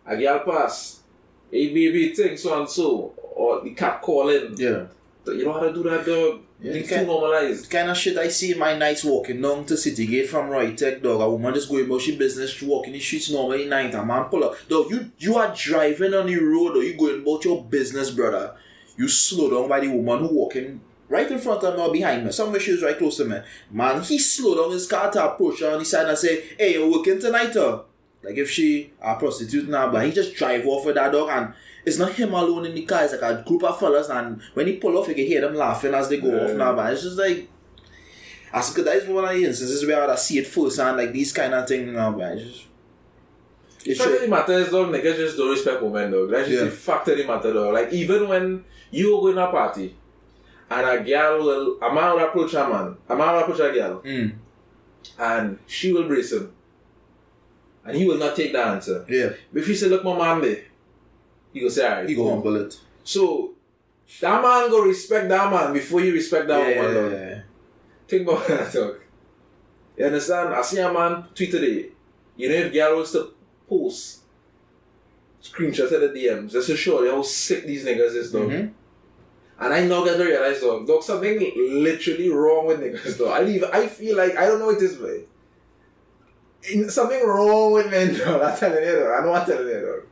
a girl pass, hey baby thing so and so, or the cat calling. Yeah. You don't have to do that, dog. Yeah, it's too normalized. The kind of shit I see in my nights walking down to Citygate from Roytech, dog. A woman just going about she business, walking the streets normally night, a man pull up. Dog, you are driving on the road or you going about your business, brother. You slow down by the woman who walking right in front of me or behind me. Somewhere she was right close to me. Man, he slowed down his car to approach her on the side and say, hey, you working tonight, huh? Like if she a prostitute now, but he just drive off with that dog and it's not him alone in the car, it's like a group of fellas and when he pull off you can hear them laughing as they go off now, but it's just like as good that is one of the instances where I see it first and like these kind of things now, but it's fact of the matter is dog, niggas just don't respect women, dog. That's just the fact of the matter, dog. Like even when you go in a party and a man will approach a man, a man will approach a girl and she will brace him. And he will not take the answer. Yeah. But if you say, look, my man there, he go say, alright. He go humble it. So, that man go respect that man before you respect that woman. Yeah. think about that, dog. You understand? I see a man tweet today. You know, if girl was to post screenshots of the DMs, just to show you how sick these niggas is, dog. And I now get to realize, dog, something literally wrong with niggas, dog. I feel like, I don't know it this way. Something wrong with men, dog. I'm telling you, dog. I know I'm telling you, dog.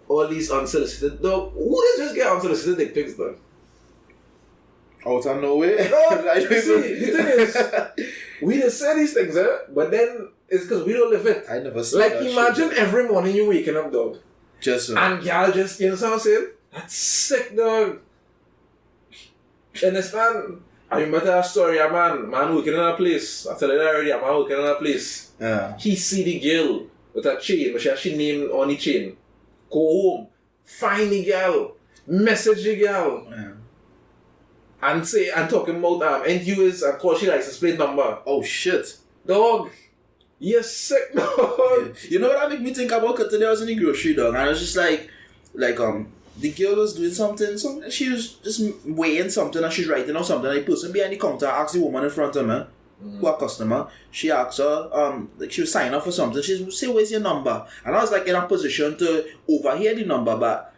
All these unsolicited, dog. Who does just get unsolicited dick pics, dog? Out of nowhere. No, see, the thing is, we just say these things, but then it's because we don't live it. I never seen like, that imagine shit. every morning you waking up, dog. Just and y'all just, you know what I'm saying? That's sick, dog. You understand? I remember that story, a man working in a place. I tell you that already, a man working in a place. Yeah. He see the girl with a chain, but she name on the chain. Go home, find the girl, message the girl. Yeah. And talking about NUS and call she license plate number. Oh shit. Dog, you're sick, dog. You know what that make me think about? Because today I was in the grocery, dog, and I was just like the girl was doing something, she was just weighing something and she's writing on something, and the person behind the counter asked the woman in front of me, who a customer, she asked her, like she was signing up for something, she said, where's your number? And I was like in a position to overhear the number, but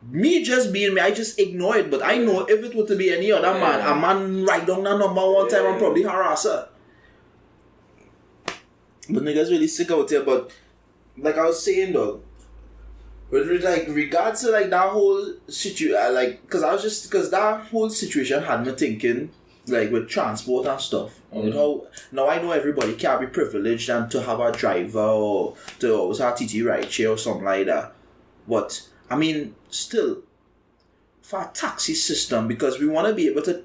me just being me, I just ignore it. But I know if it were to be any other man, a man write down that number one time and probably harass her. But niggas really sick out here. But like I was saying though, with like regards to like that whole situation, like because that whole situation had me thinking like with transport and stuff. With how now I know everybody can't be privileged and to have a driver or to always have TT ride share or something like that. But I mean, still, for a taxi system, because we want to be able to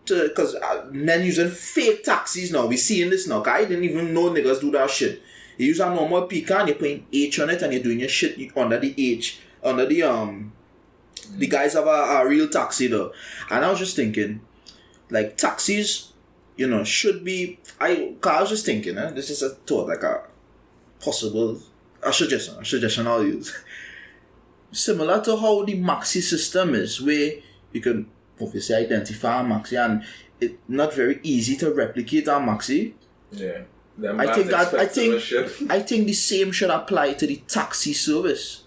because men using fake taxis now. We seeing this now. I didn't even know niggas do that shit. You use a normal picker and you're putting H on it and you're doing your shit under the H, under the guys have a real taxi though. And I was just thinking, like taxis, you know, should be. I was just thinking, this is a thought, like a possible a suggestion I'll use. Similar to how the maxi system is, where you can obviously identify a maxi and it's not very easy to replicate a maxi. Yeah. I think the same should apply to the taxi service.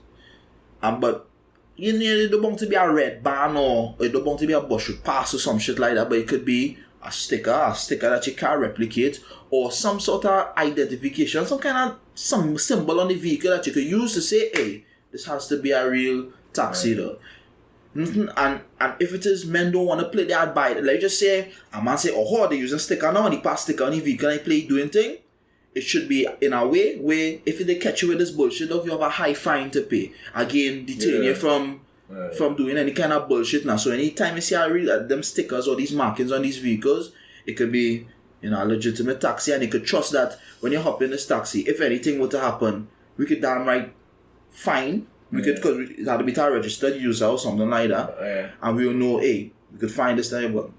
But you know, it don't want to be a red band or it don't want to be a bush pass or some shit like that, but it could be a sticker that you can't replicate, or some sort of identification, some symbol on the vehicle that you could use to say, hey, this has to be a real taxi though. And if it is men don't want to play that by it, let's just say a man say, oh, they using sticker now and he pass sticker on the vehicle and he play doing thing. It should be in a way where if they catch you with this bullshit, you have a high fine to pay. Again, detain you from doing any kind of bullshit now. So anytime you see them stickers or these markings on these vehicles, it could be, you know, a legitimate taxi, and you could trust that when you hop in this taxi, if anything were to happen, we could damn right fine. We could, because it had to be a registered user or something like that, and we will know, hey, we could find this thing, but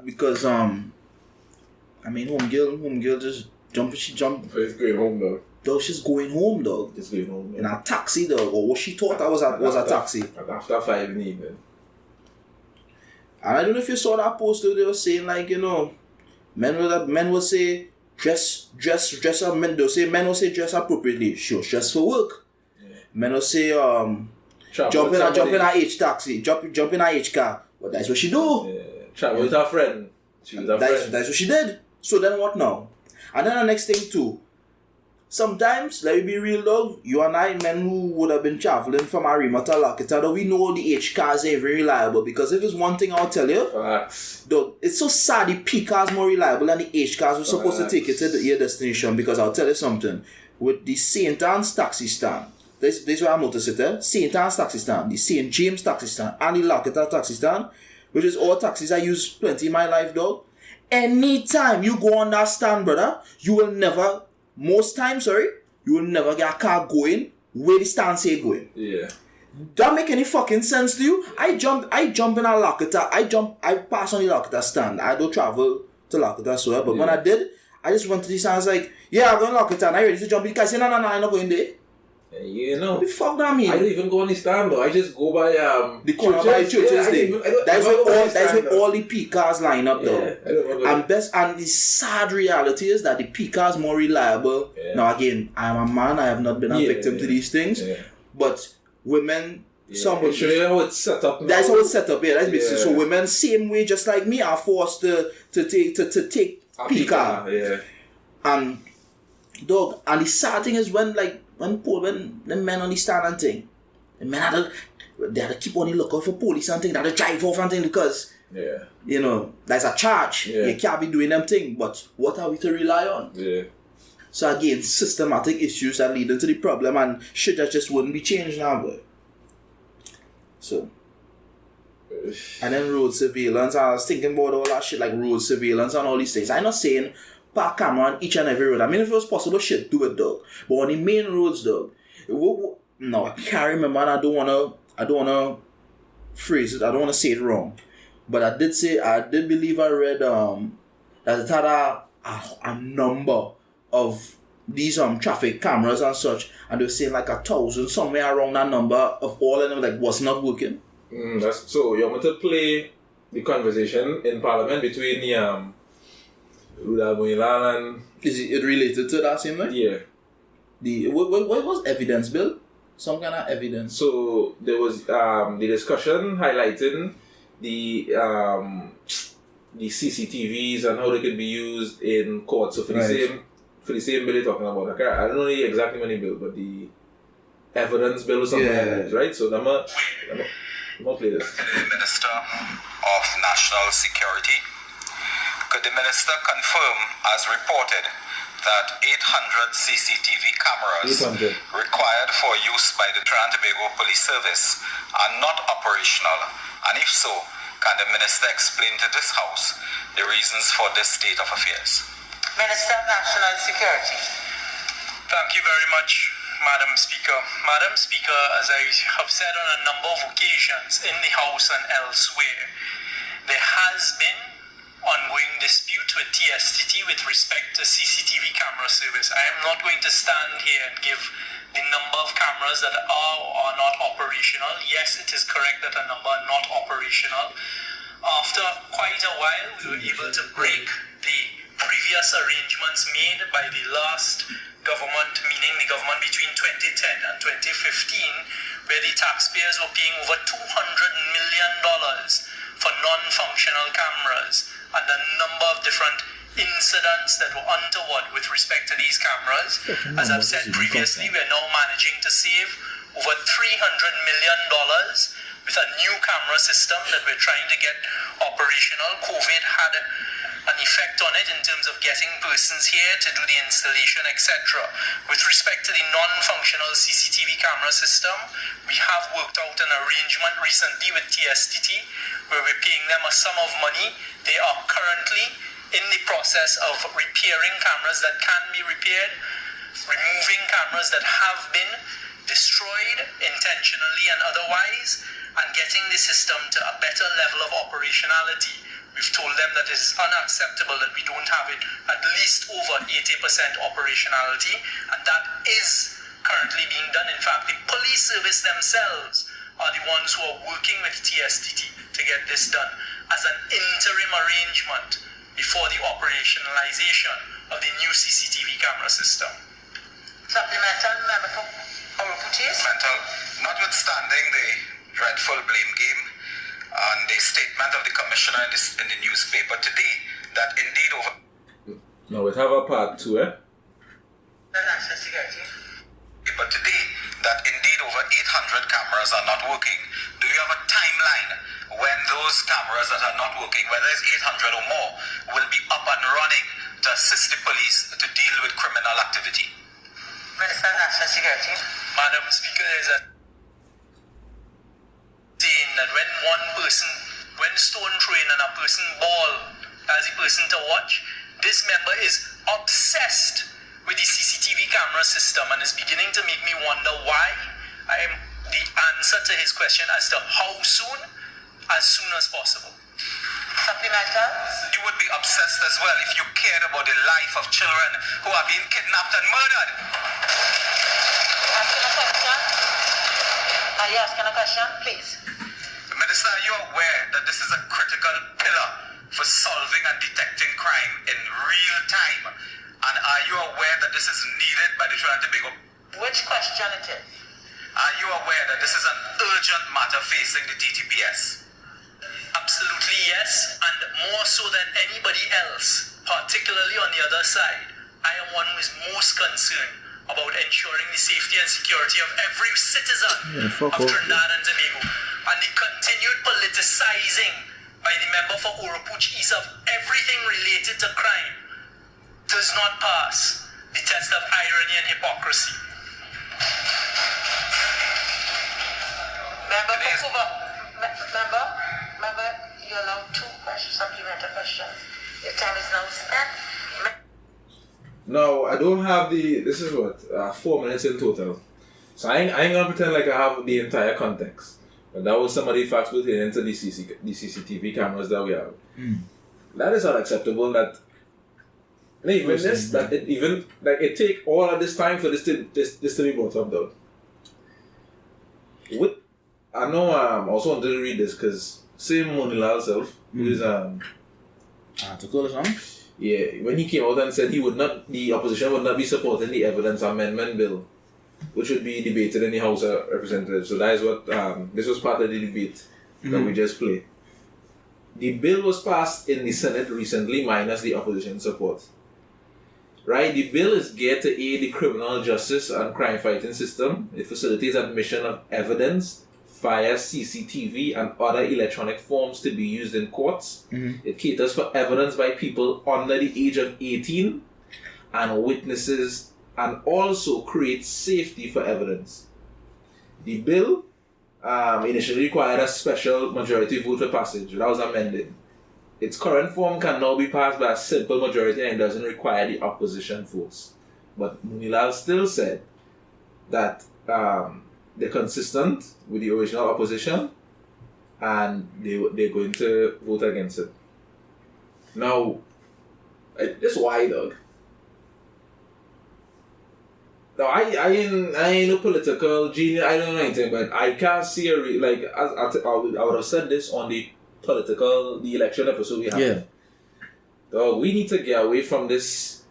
because I mean, homegirl just jumped. She jumped. She's going home though. Dog, she's going home, dog. Just going home. In a taxi, dog, or what she thought that was a taxi. After 5 in the evening. And I don't know if you saw that post where they were saying, like, you know, men will say dress up. Men will say dress appropriately. She was dressed for work. Yeah. Men will say jump in a H taxi, jump in a H car. But that's what she do. Yeah. Travel with her friend. She was her friend. That's what she did. So then what now? And then the next thing too. Sometimes, let me be real dog, you and I, men who would have been traveling from Arima to Lakita, we know the H cars are very reliable, because if it's one thing I'll tell you, dog, it's so sad the P cars more reliable than the H cars were supposed to take you to your destination, because I'll tell you something, with the St. Anne's taxi stand, this is where I noticed it, St. Anne's taxi stand, the St. James taxi stand, and the Lakita taxi stand, which is all taxis I use plenty in my life, dog. Anytime you go on that stand, brother, you will never get a car going where the stand say going. Yeah. That make any fucking sense to you? I jump in a Lakita. I pass on the Lakita stand. I don't travel to Lakita so but when I did, I just went to the stand. I was like, yeah, I'm going to Lakita and I ready to jump in. The guy said, no, I'm not going there. You know. What the fuck that mean? I don't even go on the stand though. I just go by the corner by churches That's where all the PCAs line up though. And the sad reality is that the PCA is more reliable. Now again, I'm a man, I have not been a victim to these things. But women some would show you how it's set up now. That's how it's set up, that's basically so women same way just like me are forced to take PCA. And dog, and the sad thing is when the men on the stand and thing, the men had to keep on the lookout for police and thing, they had to drive off and thing because you know, there's a charge. You can't be doing them thing, but what are we to rely on? So again, systematic issues that lead into the problem and shit that just wouldn't be changed now, boy. So and then road surveillance, I was thinking about all that shit like road surveillance and all these things. I'm not saying park camera on each and every road. I mean, if it was possible, shit, do it, dog. But on the main roads, dog, no, I can't remember, and I don't wanna phrase it. I don't wanna say it wrong. But I did believe I read that it had a number of these traffic cameras and such, and they were saying like 1,000 somewhere around that number of all of them like was not working. That's so you want to play the conversation in Parliament between the Rudal Moilan and... Is it related to that same thing? Yeah. What was evidence, Bill? Some kind of evidence. So there was the discussion highlighting the CCTVs and how they could be used in court. So for the same bill you're talking about. Okay? I don't know the exactly many bill, but the evidence bill or something like that, right? So I'm gonna play this. The Minister of National Security. Could the Minister confirm, as reported, that 800 CCTV cameras required for use by the Trinidad and Tobago Police Service are not operational? And if so, can the Minister explain to this House the reasons for this state of affairs? Minister of National Security. Thank you very much, Madam Speaker. Madam Speaker, as I have said on a number of occasions in the House and elsewhere, there has been ongoing dispute with TSTT with respect to CCTV camera service. I am not going to stand here and give the number of cameras that are or are not operational. Yes, it is correct that a number are not operational. After quite a while, we were able to break the previous arrangements made by the last government, meaning the government between 2010 and 2015, where the taxpayers were paying over $200 million for non-functional cameras, and a number of different incidents that were untoward with respect to these cameras. As I've said previously, we're now managing to save over $300 million with a new camera system that we're trying to get operational. COVID had an effect on it in terms of getting persons here to do the installation, etc. With respect to the non-functional CCTV camera system, we have worked out an arrangement recently with TSTT where we're paying them a sum of money. They are currently in the process of repairing cameras that can be repaired, removing cameras that have been destroyed intentionally and otherwise, and getting the system to a better level of operationality. We've told them that it's unacceptable that we don't have it at least over 80% operationality, and that is currently being done. In fact, the police service themselves are the ones who are working with TSTT to get this done as an interim arrangement before the operationalization of the new CCTV camera system. Supplemental, Member Putis. Notwithstanding the dreadful blame game and the statement of the Commissioner in the newspaper today that indeed over... No, we have a part 2, The National Security. But today, that indeed over 800 cameras are not working. Do you have a timeline when those cameras that are not working, whether it's 800 or more, will be up and running to assist the police to deal with criminal activity? Minister of National Security. Madam Speaker, there's a saying that when stone throwing and a person ball as a person to watch, this member is obsessed with the CCTV camera system and is beginning to make me wonder why. I am the answer to his question as to how soon, as soon as possible. Supplemental. You would be obsessed as well if you cared about the life of children who are being kidnapped and murdered. Are you asking a question? Please. Minister, are you aware that this is a critical pillar for solving and detecting crime in real time? And are you aware that this is needed by the Trinidad and Tobago? Which question it is? Are you aware that this is an urgent matter facing the TTPS? Absolutely yes, and more so than anybody else, particularly on the other side. I am one who is most concerned about ensuring the safety and security of every citizen of Trinidad and Tobago, and the continued politicizing by the member for Oropuch East of everything related to crime does not pass the test of irony and hypocrisy. Member, you're allowed 2 questions, supplementary questions. Your time is now spent. No, I don't have this is what, 4 minutes in total. So I ain't gonna pretend like I have the entire context. But that was some of the facts pertaining to the CCTV cameras that we have. That is unacceptable that it take all of this time for this to be brought up though. I know I also wanted to read this because same Monilal self, who is article or something? Yeah, when he came out and said the opposition would not be supporting the evidence amendment bill, which would be debated in the House of Representatives. So that is what, this was part of the debate that we just played. The bill was passed in the Senate recently, minus the opposition support. Right, the bill is geared to aid the criminal justice and crime fighting system. It facilitates admission of evidence via CCTV and other electronic forms to be used in courts. It caters for evidence by people under the age of 18 and witnesses, and also creates safety for evidence. The bill initially required a special majority vote for passage. That was amended. Its current form can now be passed by a simple majority and it doesn't require the opposition votes. But Munilal still said that they're consistent with the original opposition and they're going to vote against it. Now, this why, dog? Now, I ain't no political genius, I don't know anything, but I can't see I would have said this on the election episode we have. Yeah. Dog, we need to get away from this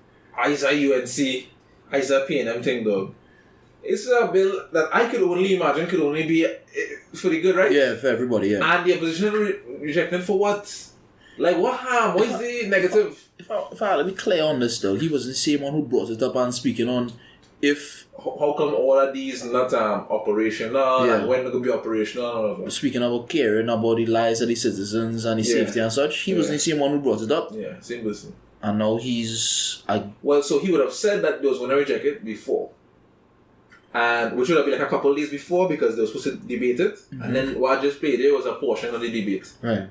ISA UNC, ISA PNM thing, dog. It's a bill that I could only imagine could only be for the good, right? Yeah, for everybody, yeah. And the opposition rejected for what? Like, what harm? What is the negative? If I let me clear on this, though, he was the same one who brought it up and speaking on if... How come all of these not operational, and when they're going to be operational and all of that? Speaking about caring about the lives of the citizens and the safety and such, he was the same one who brought it up. Yeah, same person. And now he's... Well, so he would have said that they was going to reject it before. And which would have been like a couple of days before because they were supposed to debate it. And then what I just played there was a portion of the debate. Right.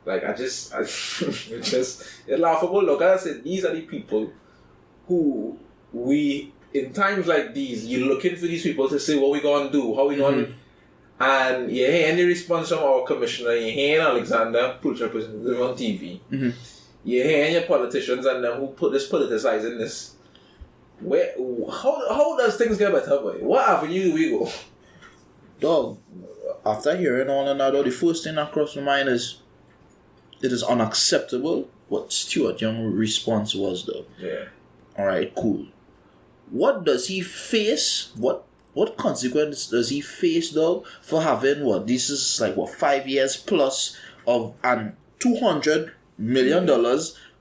Like, it's laughable. Look, I said, these are the people who in times like these, you're looking for these people to say what we going to do, how we going to... And you hear any response from our commissioner, you hear Alexander, Pulch representative on TV. You hear your politicians and them who put this politicizing this. How does things get better, boy? What avenue do we go? Dog, after hearing all of that, the first thing that crossed my mind is it is unacceptable what Stuart Young's response was, though. Yeah. Alright, cool. What does he face? What consequence does he face, though, for having this is 5 years plus of and $200 million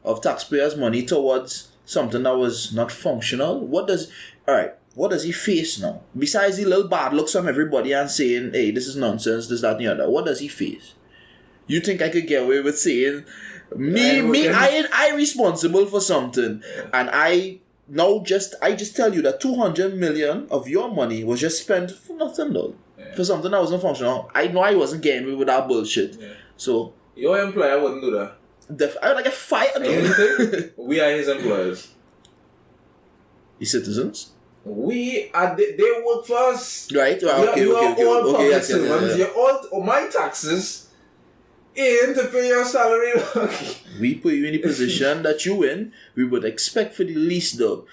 of taxpayers' money towards something that was not functional? What does he face now? Besides the little bad looks from everybody and saying, hey, this is nonsense, this, that, and the other, what does he face? You think I could get away with saying, I responsible for something, and I just tell you that 200 million of your money was just spent for nothing, though. Yeah. For something that wasn't functional. I know I wasn't getting away with that bullshit. Yeah. So your employer wouldn't do that. I would get fired. We are his employers. The citizens? They work for us. Right? You are all public servants. You're all my taxes in to pay your salary. We put you in the position that you in. We would expect for the least, though.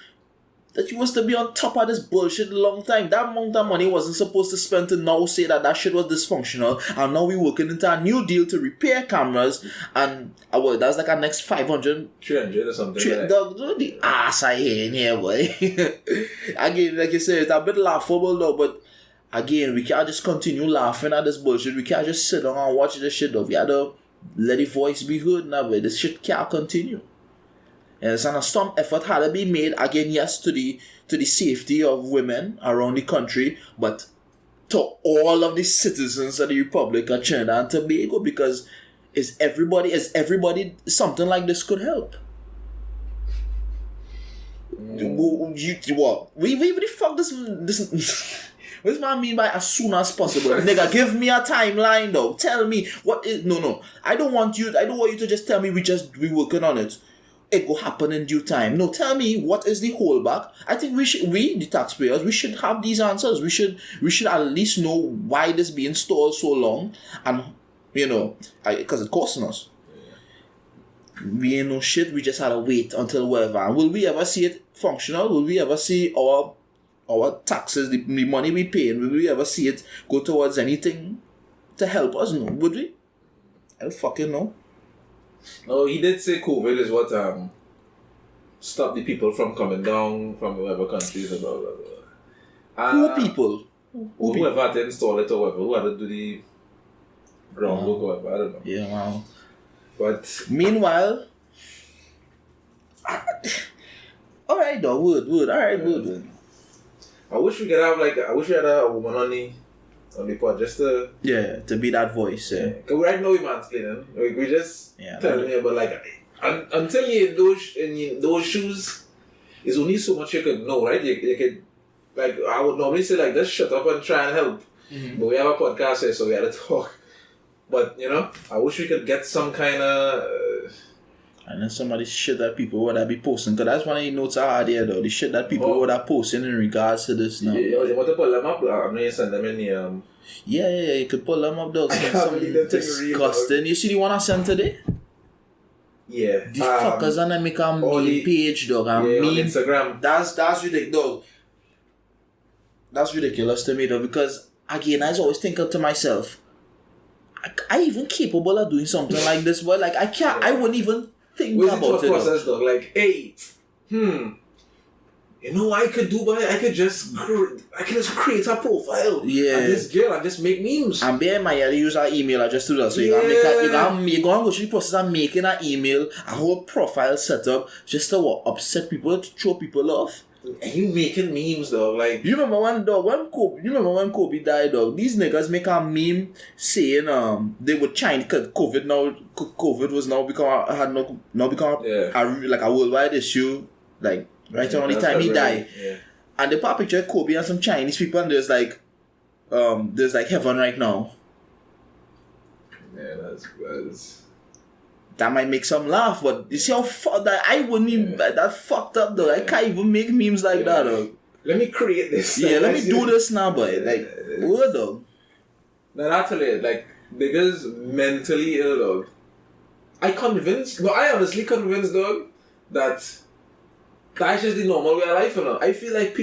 that you was to be on top of this bullshit a long time. That amount of money wasn't supposed to spend to now say that shit was dysfunctional, and now we working into a new deal to repair cameras, and that's like our next 500, 300 or something. The ass I hear in here, boy. Again, like you said, it's a bit laughable though, but again, we can't just continue laughing at this bullshit. We can't just sit down and watch this shit though. We had to let the voice be heard now, but this shit can't continue. And some effort had to be made again, yes, to the safety of women around the country, but to all of the citizens of the Republic of Trinidad and Tobago, because is everybody something like this could help. What? We the fuck this what does man mean by as soon as possible? Nigga, give me a timeline though. Tell me what is no. I don't want you to just tell me we working on it. It will happen in due time. No, tell me what is the holdback. I think we the taxpayers, we should have these answers. We should at least know why this being stalled so long, and because it's costing us. We ain't no shit. We just had to wait until whatever. And will we ever see it functional? Will we ever see our taxes, the money we pay, will we ever see it go towards anything to help us? No, would we? I don't fucking know. No, he did say COVID is what stopped the people from coming down from whatever countries and blah blah blah. Who people? Whoever had to install it or whatever, who had to do the groundwork or whatever, I don't know. Yeah, wow. But meanwhile, alright though, wood. Alright, wood. I wish we had a woman on the pod just to be that voice. Yeah. Cause right now we mansplaining. We just telling you about until you're in those shoes, there's only so much you can know, right? You could I would normally say just shut up and try and help. Mm-hmm. But we have a podcast here, so we had to talk. But I wish we could get some kind of. And then some of the shit that people would be posting, because that's one of the notes I had here though. The shit that people would have posting in regards to this now. Yeah, you want to pull them up? I'm going to send them in the. Yeah, you could pull them up though. Some disgusting. You see the one I sent today? Yeah. The fuckers and then make a meme page dog. On Instagram. That's ridiculous dog. That's ridiculous to me though, because again I was always thinking to myself, I even capable of doing something like this, but I can't. I wouldn't even think about it. Process though, hey, I could do, but I could just create a profile. Yeah. And this girl, I just make memes. And bear in mind, you use our email address to that, so you can go through the process of making an email, a whole profile set up, just to upset people, to throw people off. And you making memes though, you remember when Kobe died dog? These niggas make a meme saying they would China because COVID was now become a worldwide issue, right around the time he died. Yeah. And they put a picture of Kobe and some Chinese people, and there's heaven right now. Yeah, that's. That might make some laugh, but you see how that I wouldn't even that fucked up though. I can't even make memes like that though. Let me create this. Yeah, let me do this now, boy. What though? No, actually, niggas mentally ill, dog. I honestly convinced, dog, that that's just the normal way of life, you know. I feel like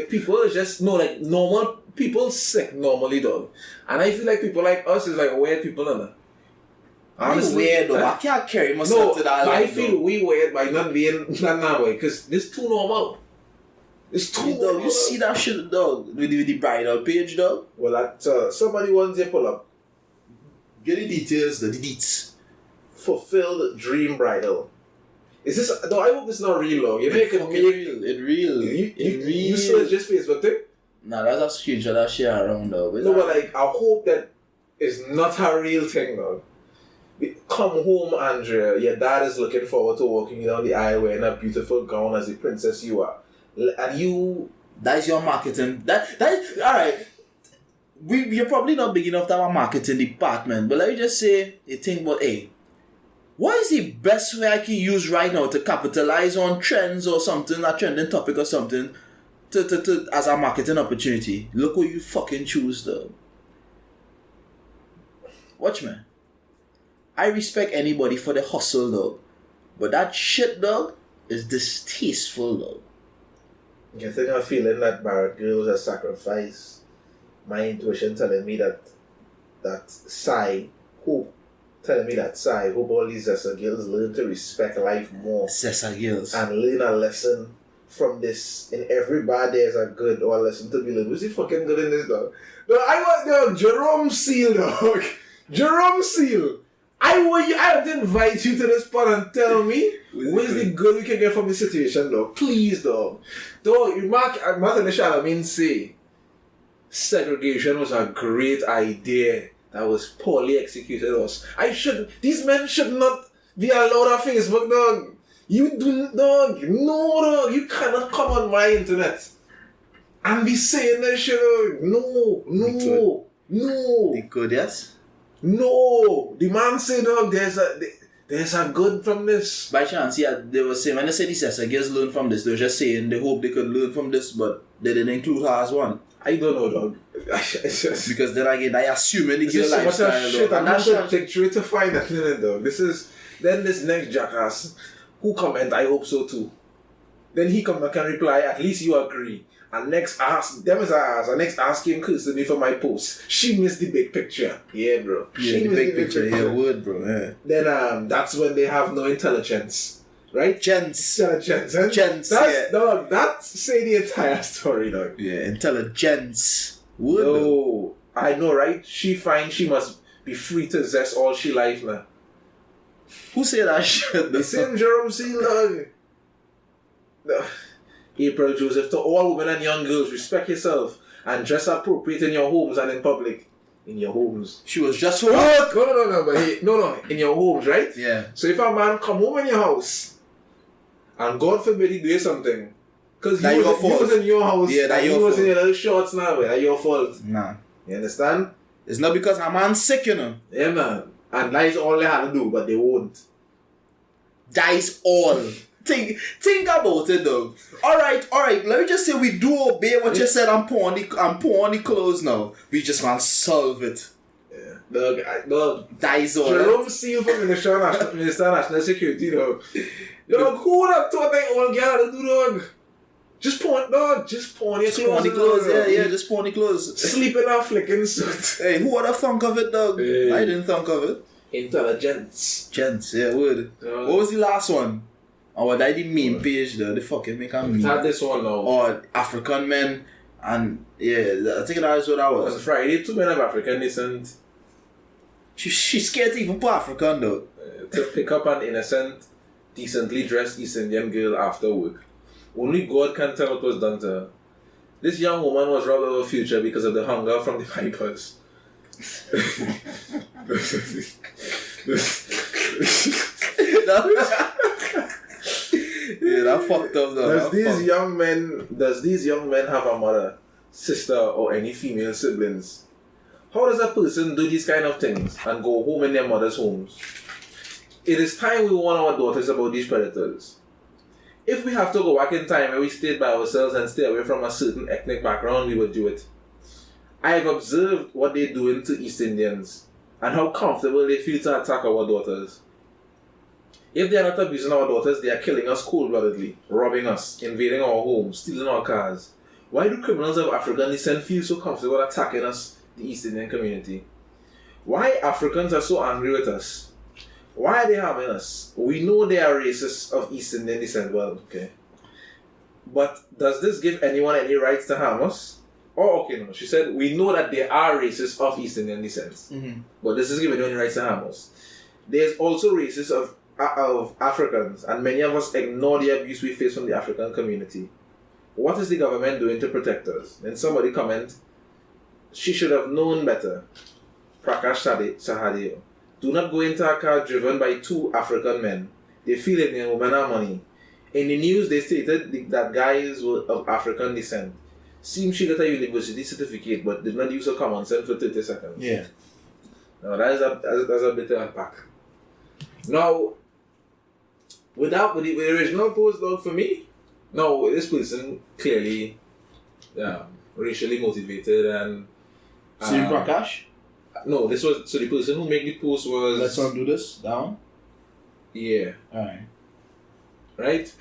people is just normal people sick normally, dog, and I feel like people like us is weird people, you know. Honestly, weird though. I can't carry myself to that. I feel we weird by not being that way because this too normal. It's too normal. You see that shit, dog, with the bridal page, dog. Well, somebody wants to pull up. Get the details, the deets. Fulfilled dream bridal. Is this? No, I hope this is not real, though. It real. You saw just Facebook thing? Nah, that's a screenshot that share around, though. No, but I hope that it's not a real thing, though. Come home, Andrea. Your dad is looking forward to walking you down the aisle wearing a beautiful gown as the princess you are. And you... That's your marketing. That is... Alright. You're probably not big enough to have a marketing department, but let me just say, you think about, what is the best way I can use right now to capitalize on trends or something, a trending topic or something, to as a marketing opportunity? Look what you fucking choose, though. Watch, man. I respect anybody for the hustle, dog. But that shit, dog, is distasteful, dog. getting a feeling that Bharrat girl was a sacrifice. My intuition telling me that hope all these Zessa girls learn to respect life more. Zessa girls. And learn a lesson from this. In every bad there's a good or a lesson to be learned. Who's he fucking good in this, dog? No, I want dog, Jerome Seal, dog. Jerome Seal. I have to invite you to this part and tell me what is the good we can get from this situation, dog. Please, dog. Dog, Martin Shalamin say segregation was a great idea that was poorly executed. These men should not be allowed on Facebook, dog. You do, dog. No, dog. You cannot come on my internet and be saying that shit, dog. No. They could, yes? No. The man said, dog, there's a good from this. By chance, yeah, they were saying, when they said these girls learn from this, they were just saying they hope they could learn from this, but they didn't include her as one. I don't know, dog. Because then again, I assume any girl so lifestyle, much shit, dog. I'm not going to take through to find that in it, dog. This next jackass who comment, I hope so too. Then he come back and reply, at least you agree. And next ask him cursing me for my post. She missed the big picture. Yeah, bro. Yeah, the big picture. Yeah, word, bro. Yeah. Then that's when they have no intelligence. Right? Gents. Intelligence. Dog, that say the entire story, dog. Yeah, intelligence. Word. No, I know, right? She finds she must be free to zest all she life now. Who said that shit? The same Jerome Seal, dog. No. April Joseph, to all women and young girls, respect yourself and dress appropriate in your homes and in public. In your homes. She was just for work. No, in your homes, right? Yeah. So if a man come home in your house and God forbid he do something, because he was in your house, yeah, and he was in your little shorts now, that's your fault. Nah. You understand? It's not because a man's sick, you know. Yeah, man. And that is all they had to do, but they won't. That is all. Think about it though. Alright, let me just say we do obey what you said. I'm pouring the clothes now. We just want to solve it. Yeah. Dog. That is all. Jerome Seal for Minister of National Security, dog. Dog, who would have thought that all girl to do, dog? Just pawn your clothes. Yeah, just pawn the clothes. Sleeping and flicking suit. Hey, who would have thunk of it, dog? Hey. I didn't think of it. IntelliGENTS. Gents, yeah, word. What was the last one? Oh, that the meme page though. They fucking make a meme. Had this one now. Or African men, and yeah, I think that is what that was. On Friday, 2 men of African descent. She's scared to even put African though. To pick up an innocent, decently dressed East Indian girl after work. Only God can tell what was done to her. This young woman was robbed of her future because of the hunger from the vipers. Yeah, that fucked up though. Does these young men have a mother, sister, or any female siblings? How does a person do these kind of things and go home in their mother's homes? It is time we warn our daughters about these predators. If we have to go back in time and we stayed by ourselves and stay away from a certain ethnic background, we would do it. I have observed what they're doing to East Indians and how comfortable they feel to attack our daughters. If they are not abusing our daughters, they are killing us cold-bloodedly, robbing us, invading our homes, stealing our cars. Why do criminals of African descent feel so comfortable attacking us, the East Indian community? Why Africans are so angry with us? Why are they harming us? We know they are racists of East Indian descent, well, okay. But does this give anyone any rights to harm us? Oh, okay, no. She said, we know that they are racists of East Indian descent. Mm-hmm. But this is giving anyone any rights to harm us. There's also racists of Africans, and many of us ignore the abuse we face from the African community. What is the government doing to protect us? Then somebody comment, she should have known better. Prakash Sahadeo. Do not go into a car driven by 2 African men. They feel it and women are money. In the news, they stated that guys were of African descent. Seems she got a university certificate, but did not use her common sense for 30 seconds. Yeah. Now, that's a bit to unpack. Now, with the original post, dog, for me, no, this person clearly racially motivated and... Sim Prakash? No, this was... So the person who made the post was... Let's undo this. Down? Yeah. Alright. Right?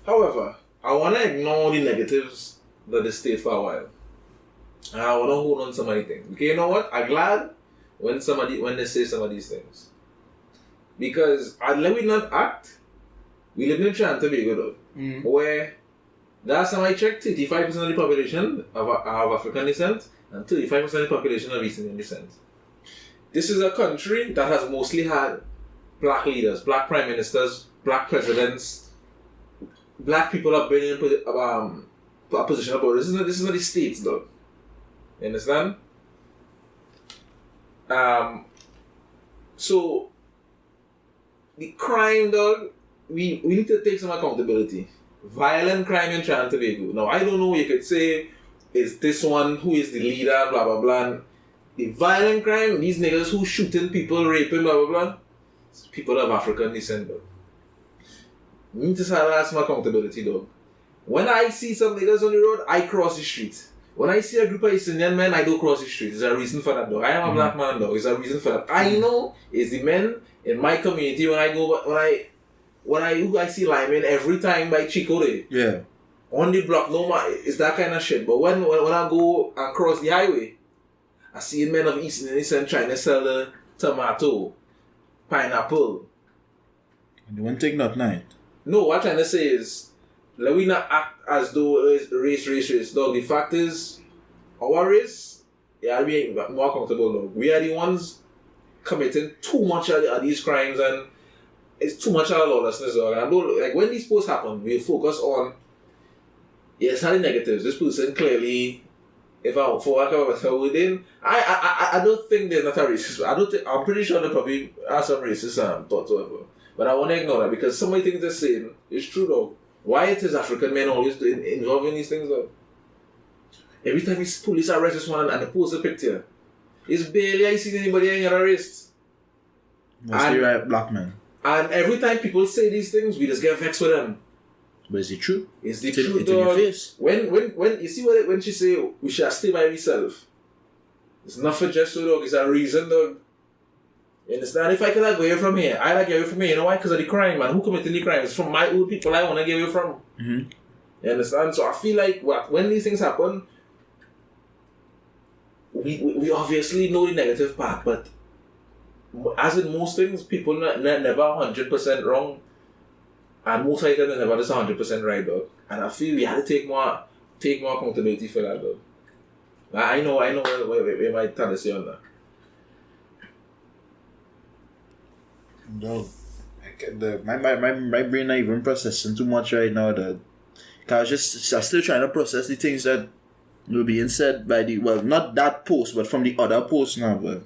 However, I want to ignore the negatives that they state for a while. And I want to hold on to some of the things. Okay, you know what? I'm glad when they say some of these things. Because let we not act, we live in Trinidad and Tobago though, where last time I checked, 35% of the population have African descent and 35% of the population of East Indian descent. This is a country that has mostly had black leaders, black prime ministers, black presidents, black people have been in a position of power. This is not the States though. You understand? So the crime dog, we need to take some accountability. Violent crime in Trinidad and Tobago. Now I don't know, you could say, is this one who is the leader, blah blah blah. The violent crime, these niggas who shooting people, raping, blah blah blah, it's people of African descent dog. We need to start some accountability dog. When I see some niggas on the road, I cross the street. When I see a group of East Indian men, I don't cross the street. There's a reason for that, dog. I am a black man, dog. There's a reason for that. I know it's the men in my community when I see linemen every time by Chico Day. Yeah. On the block, no man, it's that kind of shit. But when I go and cross the highway, I see men of East Indian descent trying to sell the tomato, pineapple. And they won't take that night. No, what I'm trying to say is, let we not act as though it's race. Dog, the fact is, our race, yeah, we are more comfortable, dog. We are the ones committing too much of these crimes, and it's too much of lawlessness, dog. And I don't, like, when these posts happen, we focus on, yes, how the negatives. This person clearly, if I for lack of a better word, I don't think they're not a racist. I'm pretty sure they probably are some racist thoughts or whatever. But I want to ignore that because some of the things they're saying is true, dog. Why it is African men always involved in these things, though? Every time police arrest this one and they post a picture, it's barely I see anybody getting arrested. Mostly right black men. And every time people say these things, we just get vexed with them. But is it true? It's the truth, in your face. When you see when she say we should stay by ourselves, it's not for just so, dog. It's a reason, dog. You understand? If I could go away from here, I like get away from here. You know why? Because of the crime, man. Who committed the crime? It's from my old people I want to get away from. Mm-hmm. You understand? So I feel like when these things happen, we obviously know the negative part, but as in most things, people never 100% wrong, and most of the time they're never just 100% right, dog. And I feel we had to take more accountability for that, dog. I know where my tendency on that. No, my brain not even processing too much right now. Cause I'm still trying to process the things that were being said by not that post, but from the other post now. But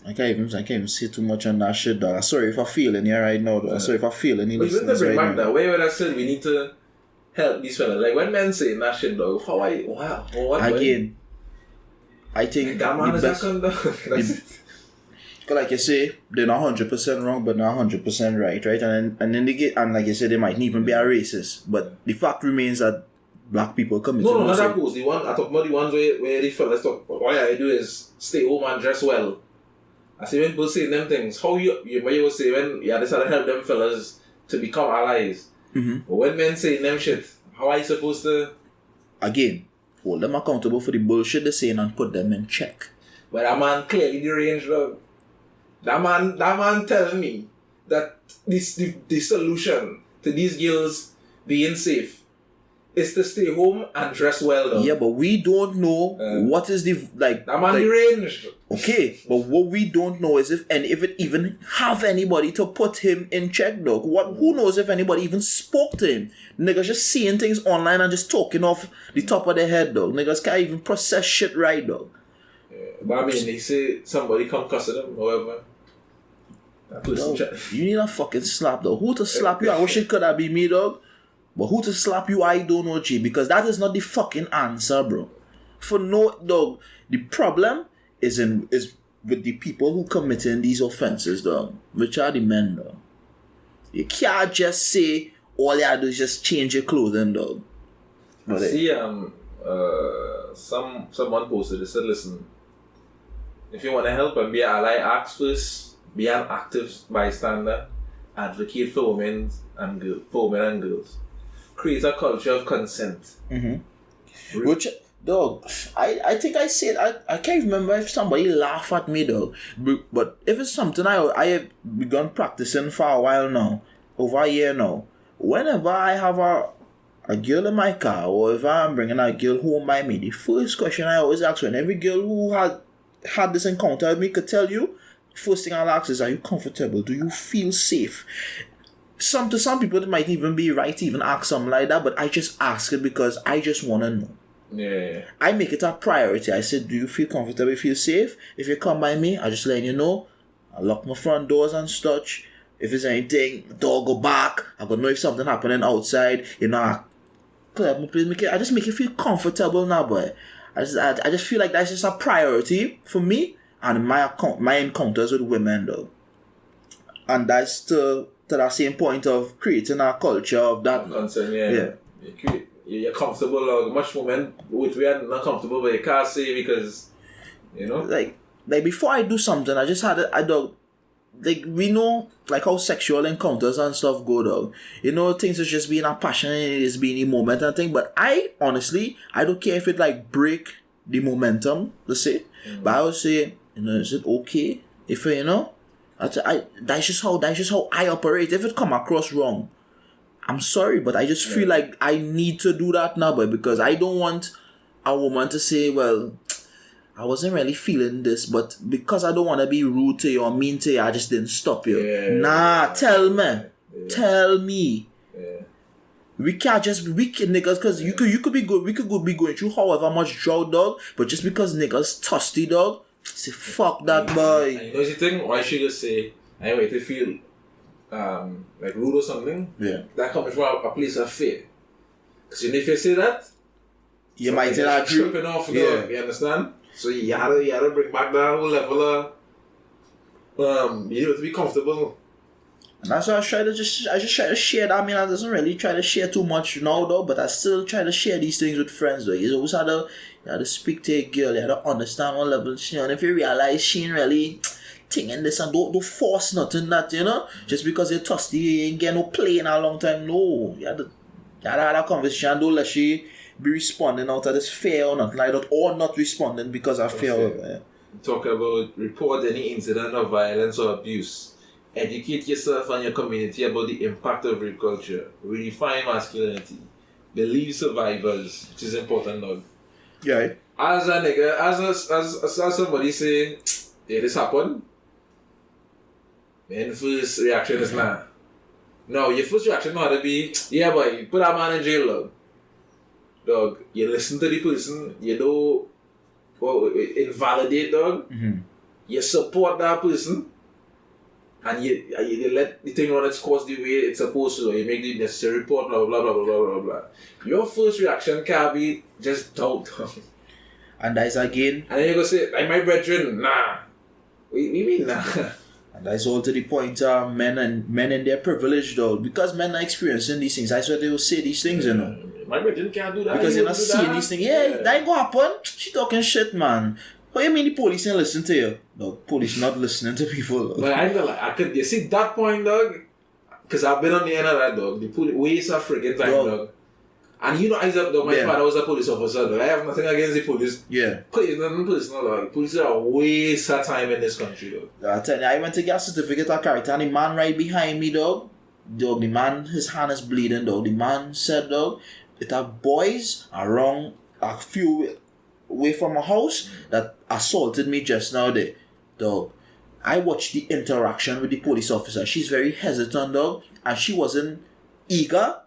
I can't even say too much on that shit, dog. I'm sorry if I feel any right now, dog. I'm sorry if I feel any. But even to bring back that way when I said we need to help these fellas. Like when men say that shit, dog. Again, I think that man is best, that like you say, they're not 100% wrong, but not 100% right? And then they get, and like you said, they might even be a racist. But the fact remains that black people come into not that post. The one I talk about the ones where the fellas talk. All I do is stay home and dress well. I say when people say them things, how you will say when you decide to help them fellas to become allies. Mm-hmm. But when men say them shit, how are you supposed to? Again, hold them accountable for the bullshit they're saying and put them in check. But that man clearly deranged, dog. That man telling me that the solution to these girls being safe is to stay home and dress well, though. Yeah, but we don't know what is the that man deranged. Okay, but what we don't know is if it even have anybody to put him in check, dog. Who knows if anybody even spoke to him? Niggas just seeing things online and just talking off the top of their head, dog. Niggas can't even process shit right, dog. Yeah, but I mean, they say somebody come cussing them, however. You need a fucking slap, dog. Who to slap you? I wish it could have been me, dog. But who to slap you, I don't know, G. Because that is not the fucking answer, bro. For no, dog. The problem is with the people who committing these offenses, dog. Which are the men, dog. You can't just say all you have to do is just change your clothing, dog. But see, someone posted, they said, listen, if you want to help and be an ally, ask first, be an active bystander, advocate for women and girls. Create a culture of consent. Mm-hmm. Which, dog, I think I said, I can't remember if somebody laughed at me, dog. But if it's something I have begun practicing for a while now, over a year now, whenever I have a girl in my car, or if I'm bringing a girl home by me, the first question I always ask when every girl who had this encounter with me could tell you, first thing I'll ask is, are you comfortable? Do you feel safe? To some people it might even be right to even ask something like that, but I just ask it because I just want to know. Yeah. I make it a priority. I said, do you feel comfortable? Feel safe? If you come by me, I just let you know. I lock my front doors and such. If there's anything, the door go back. I gotta know if something happening outside. You know, I just make you feel comfortable now, boy. I just feel like that's just a priority for me and my encounters with women, though. And that's to that same point of creating a culture of that concern. Yeah. You're comfortable. Much women with we are not comfortable, but you can't say because like before I do something, I just had like we know like how sexual encounters and stuff go though. Things is just being a passion, it is being a moment and thing. But I honestly don't care if it like break the momentum, let's say. But I would say, is it okay if that's just how I operate. If it come across wrong, I'm sorry, but I just feel like I need to do that now, but because I don't want a woman to say, well, I wasn't really feeling this, but because I don't want to be rude to you or mean to you, I just didn't stop you. Tell me. Yeah. Tell me. Yeah. We can't just wicked niggas, because you could be good. We could be going through however much drought, dog, but just because niggas thirsty, dog, say fuck that boy. And you know the thing? Why should you say, I wait to feel like rude or something? Yeah. That comes from a place of fear. Because if you say that, you might say that tripping off, dog. You understand? So you had to bring back that whole level of you have to be comfortable. And that's why I just try to share that. I mean, I doesn't really try to share too much now though, but I still try to share these things with friends though. You always had to speak to a girl, you had to understand what level she on. If you realize she ain't really thinking this, and don't force nothing that, just because you're thirsty, you ain't getting no play in a long time. No. You had to have a conversation, don't let she be responding out of this fear or nothing like that, or not responding because of fear. Talk about report any incident of violence or abuse. Educate yourself and your community about the impact of rape culture. Redefine masculinity. Believe survivors, which is important now. Yeah. As a nigga, as somebody say, yeah, this happened. Then first reaction is nah. No, your first reaction ought to be, yeah boy, put that man in jail, dog. You listen to the person, you don't invalidate, dog. Mm-hmm. You support that person, and you let the thing run its course the way it's supposed to. You make the necessary report, blah blah blah blah blah blah blah. Your first reaction can't be just doubt. And that's again. And then you go say, like my brethren, nah. We mean nah. And that's all to the point, men and their privilege though, because men are experiencing these things. That's why they will say these things, My brethren can't do that. Because they're not seeing these things. Yeah, that ain't gonna happen. She talking shit, man. What you mean the police ain't listening to you? No, police not listening to people. But I feel like you see that point, dog. Because I've been on the end of that, dog. The police waste a freaking time, dog. And my father was a police officer, dog. I have nothing against the police. Yeah. Police, nothing personal, dog. Police are a waste of time in this country, dog. I tell you, I went to get a certificate of character, and the man right behind me, dog, the man, his hand is bleeding, dog. The man said, dog, it have boys around a few away from my house that assaulted me just now there. Dog, I watched the interaction with the police officer. She's very hesitant, dog, and she wasn't eager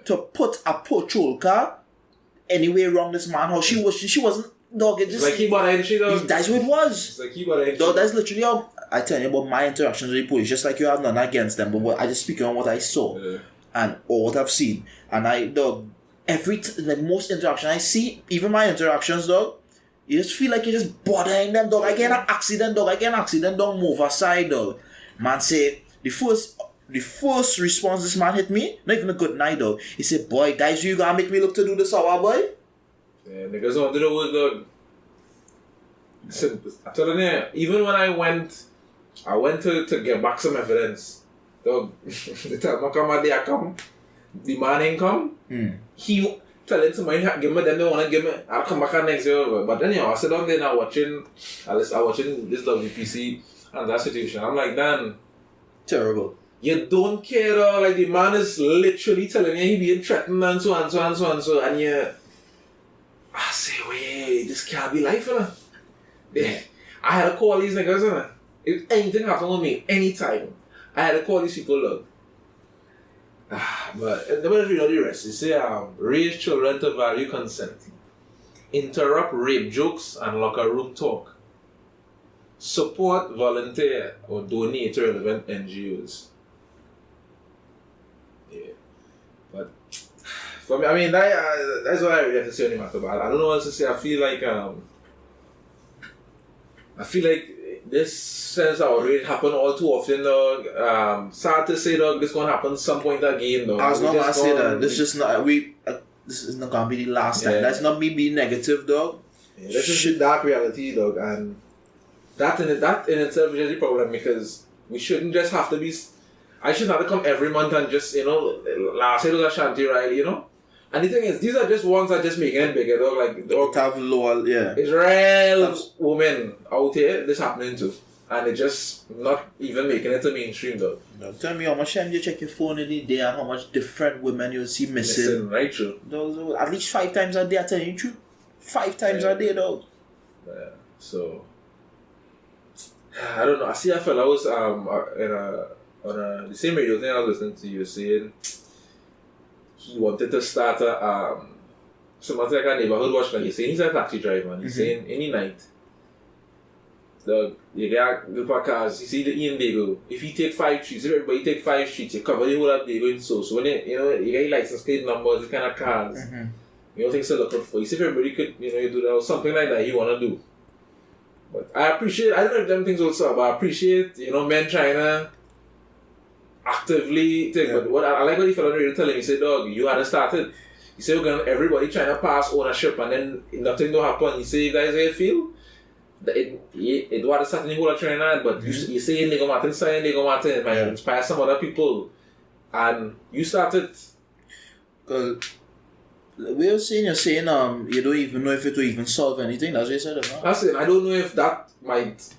to put a patrol car anywhere around this man's house. She wasn't, dog. It just like keyboard entry, dog. That's what it was. It's like keyboard entry. Dog, that's literally how I tell you about my interactions with the police. Just like you have none against them, but I just speak on what I saw and or what I've seen. And I, dog, the most interaction I see, even my interactions, dog, you just feel like you're just bothering them, dog. I get an accident, don't move aside, dog. Man say, the first response this man hit me, not even a good night, dog. He said, boy, guys, you gonna make me look to do this hour, boy? Yeah, niggas don't do the work, dog. Listen, I told you, even when I went to get back some evidence, Dog, the time I come out there, I come. The man ain't come. He telling somebody, give me them, they want to give me. I'll come back next year. But then, you know, I sit down there now watching this WPC and that situation. I'm like, Dan. Terrible. You don't care, dog. Like, the man is literally telling you he being threatened and so and so and so and so. And you, I say, wait, this can't be life, you know? Yeah. I had to call these niggas, you know? If anything happened with me, anytime, I had to call these people, look. But let me read all the rest. It say, raise children to value consent. Interrupt rape jokes and locker room talk. Support, volunteer, or donate to relevant NGOs. Yeah. But, for me, I mean, that's what I really have to say on the matter. But I don't know what else to say. I feel like this sense of outrage happen all too often, dog. Sad to say, dog, this gonna happen some point again, dog. I was not gonna say that. This is not this is not gonna be the last time. That's not me being negative, dog. Yeah, this is the dark reality, dog, and that in itself is just a problem because we shouldn't just have to be. I shouldn't have to come every month and just, you know, last year was a Shanti Riley, you know. And the thing is, these are just ones that just making it bigger, dog. Like, dog, have lower, yeah. It's real women out here this happening to, and it's just not even making it to mainstream, dog. Tell me how much time you check your phone in the day and how much different women you'll see missing. Right, true. Dog, at least 5 times a day, I tell you the truth. 5 times a day, dog. Yeah. So I don't know. I see a fella was on the same radio thing I was listening to you saying. He wanted to start something like a neighborhood watch. Like he's saying he's a taxi driver and he's saying any night you get the cars, you see the Ian Dago. If you take 5 streets, if everybody take 5 streets, you cover the whole of Dago in so when you get your license plate numbers, the kind of cars. You know things to look out for. You see if everybody could, you do that or something like that you wanna do. But I don't know if them things also, but I appreciate, men trying to actively take, but what I like what he felt on the radio telling me, he said, dog, you had to start it. He said, everybody trying to pass ownership and then nothing don't happen. He said, you guys feel that it was to start in the whole of Trinidad, but you say Nego Martin, it might inspire some other people. And you started. Because you're saying you don't even know if it will even solve anything. That's what you said, no? That's it. I don't know if that might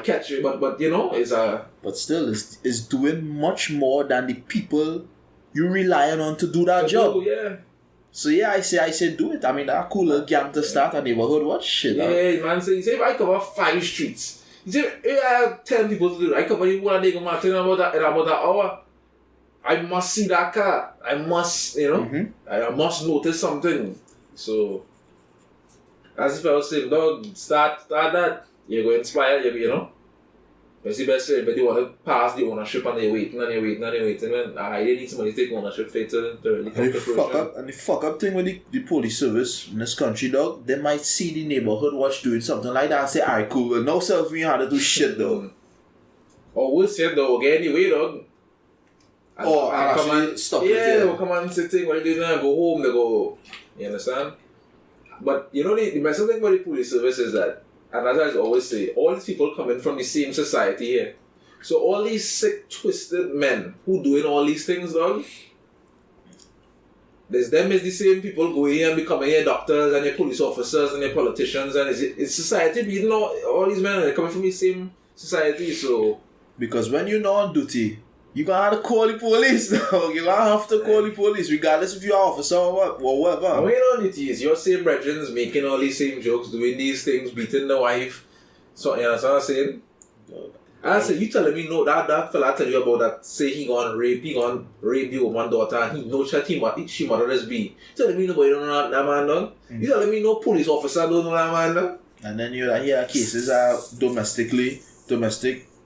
catch you, but it's a. But still, it's doing much more than the people you relying on to do that job. Yeah. So yeah, I say do it. I mean, that cool little gang to start a neighborhood. What shit? Yeah, man. So you say if I cover 5 streets, you say if I have 10 people to do it, I cover the whole of Nego Martin in about an hour. I must see that car. I must, I must notice something. So, as if I was saying, dog, start that. You're going to inspire, You see, best friend, but they want to pass the ownership and they're waiting. And I need somebody to take ownership for it to really come to fruition. And the fuck up thing with the police service in this country, dog, they might see the neighborhood watch doing something like that and say, alright, cool, well, no self me how to do shit, dog. Or we'll say, dog, anyway, dog. And come and stop it. Yeah, they'll come and sit when they do that, go home, they go, you understand? But, the best thing about the police service is that, and as I always say, all these people coming from the same society here. So all these sick, twisted men who doing all these things, dog, there's them is the same people going and becoming your doctors and your police officers and your politicians, and it's society beating all these men, and they're coming from the same society, so... Because when you're not on duty, you're gonna have to call the police, dog. You're gonna have to call the police, regardless if you're an officer or whatever. And when you're on duty, it's your same brethren making all these same jokes, doing these things, beating the wife. So, you know what I'm saying? I said, you telling me no, that fella I tell you about that, say he gonna rape the woman daughter, and he knows that she mother is be. You telling me nobody don't know that man, dog? You telling me no police officer don't know that man, dog? And then you hear cases are domestic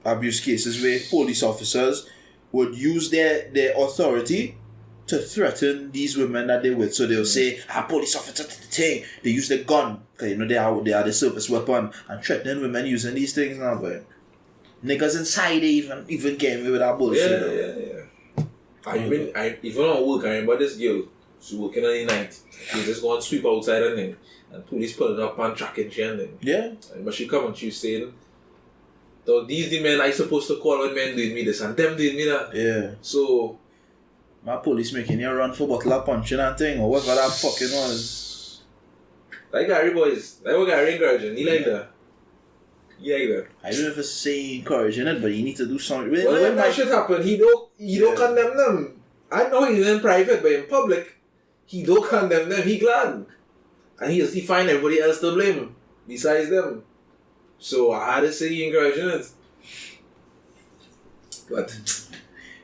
abuse cases where police officers would use their authority to threaten these women that they're with. So they'll say, police officer, thing. They use the gun, because they are the service weapon, and threatening women using these things now, but niggas inside they even get me with that bullshit. Yeah. I even on work, I remember this girl, she working on the night. She just go and sweep outside and police pulling up and tracking she and then. Yeah. But she come and she was saying, dog, these the men I supposed to call when men doing me this and them doing me that. Yeah. So my police making you run for bottle of punching and thing or whatever that fucking was. Like Gary boys. Like what Gary encouraging. He like that. He like that. I don't know if it's say encouraging it, but you need to do something. Well, when that shit happen, he don't condemn them. I know he's in private, but in public, he don't condemn them. He glad. And he find everybody else to blame besides them. So I had to say he encouraging it. But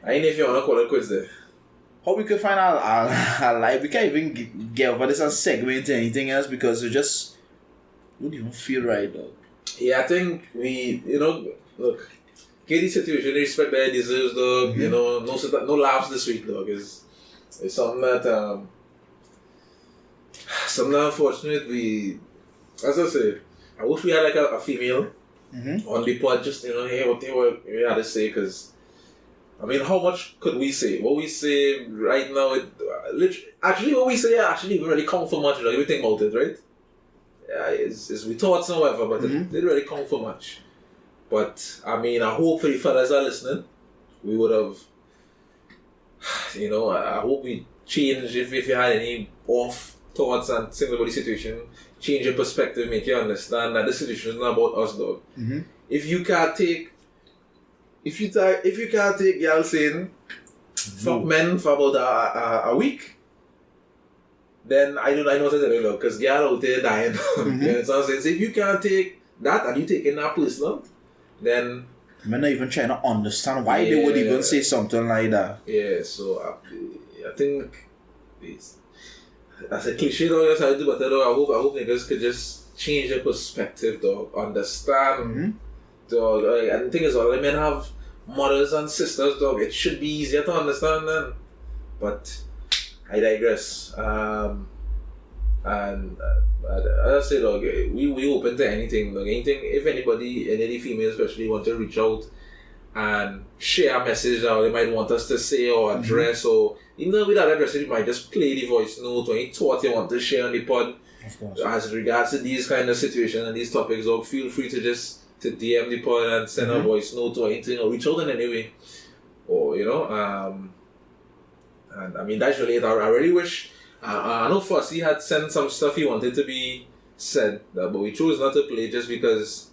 I ain't know if you want to call it quits there. How we could find our life? We can't even get over this and segue into anything else because we just don't even feel right, dog. Yeah, I think we, look, get the situation, the respect that it deserves, dog. Mm-hmm. No laughs this week, dog. It's something that, unfortunate we, as I said, I wish we had like a female on the pod, just, hear what they had to say, because, I mean, how much could we say? What we say right now, what we say actually even really count for much, if you think about it, right? Yeah, it's we thoughts and whatever, but it didn't really count for much. But, I mean, I hope for the fellas that are listening, we would have, I hope we change if you had any off thoughts and think about the situation, change your perspective, make you understand that the situation is not about us, dog. Mm-hmm. If you can't take y'all saying fuck men for about a week, then I know what to tell you, because y'all out there dying. Mm-hmm. You know what I'm saying? So if you can't take that and you taking that personal, then I'm not even trying to understand why they would even say something like that. Yeah, so I think that's a cliche, dog. That's how I do, but I hope niggas could just change their perspective, dog. Understand, dog. And the thing is, all the men have mothers and sisters, dog. It should be easier to understand them. But I digress. And as I say, dog, we open to anything, dog. Anything, if anybody, any female especially, want to reach out and share a message that they might want us to say or address, or even though without addressing, you might just play the voice note or any thought you want to share on the pod. Of course. As regards to these kind of situations and these topics, dog, feel free to just to DM the pod and send a voice note or anything, or reach out in any way. Or, and I mean, that's really it. I really wish, I know Fussy had sent some stuff he wanted to be said, but we chose not to play just because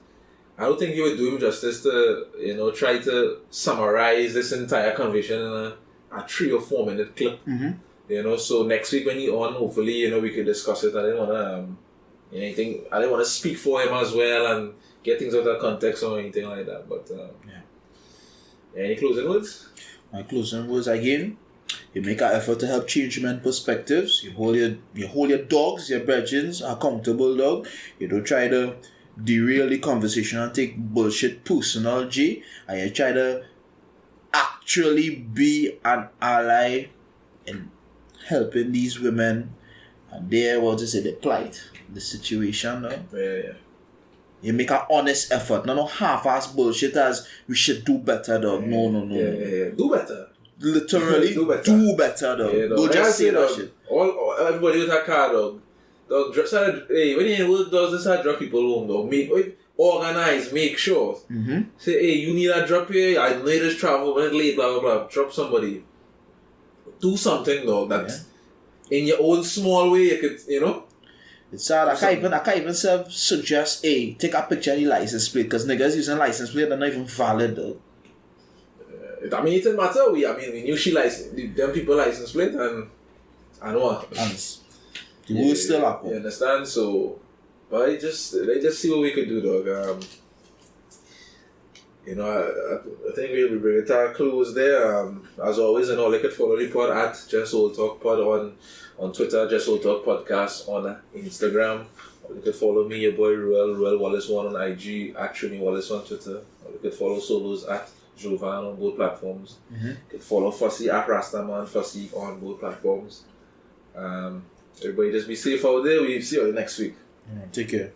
I don't think he would do him justice to, try to summarize this entire conversation in a 3 or 4 minute clip. Mm-hmm. So next week when he on, hopefully, we could discuss it. I didn't want to, I didn't want to speak for him as well and get things out of context or anything like that. But, any closing words? My closing words again. You make an effort to help change men's perspectives. You hold your dogs, your brethren accountable, dog. You don't try to derail the conversation and take bullshit personal, G. And you try to actually be an ally in helping these women and their plight, the situation, no? Yeah. You make an honest effort, no half-ass bullshit as we should do better, dog. No. Yeah. Do better. Literally, do better, dog. Yeah, don't just say that shit. All everybody with a car, dog. Dog, hey, when you work, dogs, just drop people home, dog. Organize, make sure. Mm-hmm. Say, hey, you need a drop here. I know this travel, when it's late, blah blah blah. Drop somebody. Do something, dog. That in your own small way, you could, It's sad. I can't even suggest, hey, take a picture of the license plate, because niggas using license plate are not even valid, though. I mean, it doesn't matter. We knew she them people license plate and what. The worst still happen. You understand? So, but let's just see what we could do, dog. I think we'll bring it to a close there. As always, you could follow the pod at Just Old Talk Pod on Twitter, Just Old Talk Podcast on Instagram. Or you could follow me, your boy Ruel Wallace1 on IG, at Trini Wallace on Twitter. Or you could follow Solos at Jovan on both platforms. Mm-hmm. You can follow Fussy at Rastaman Fussy on both platforms. Everybody just be safe out there. We'll see you next week. Take care.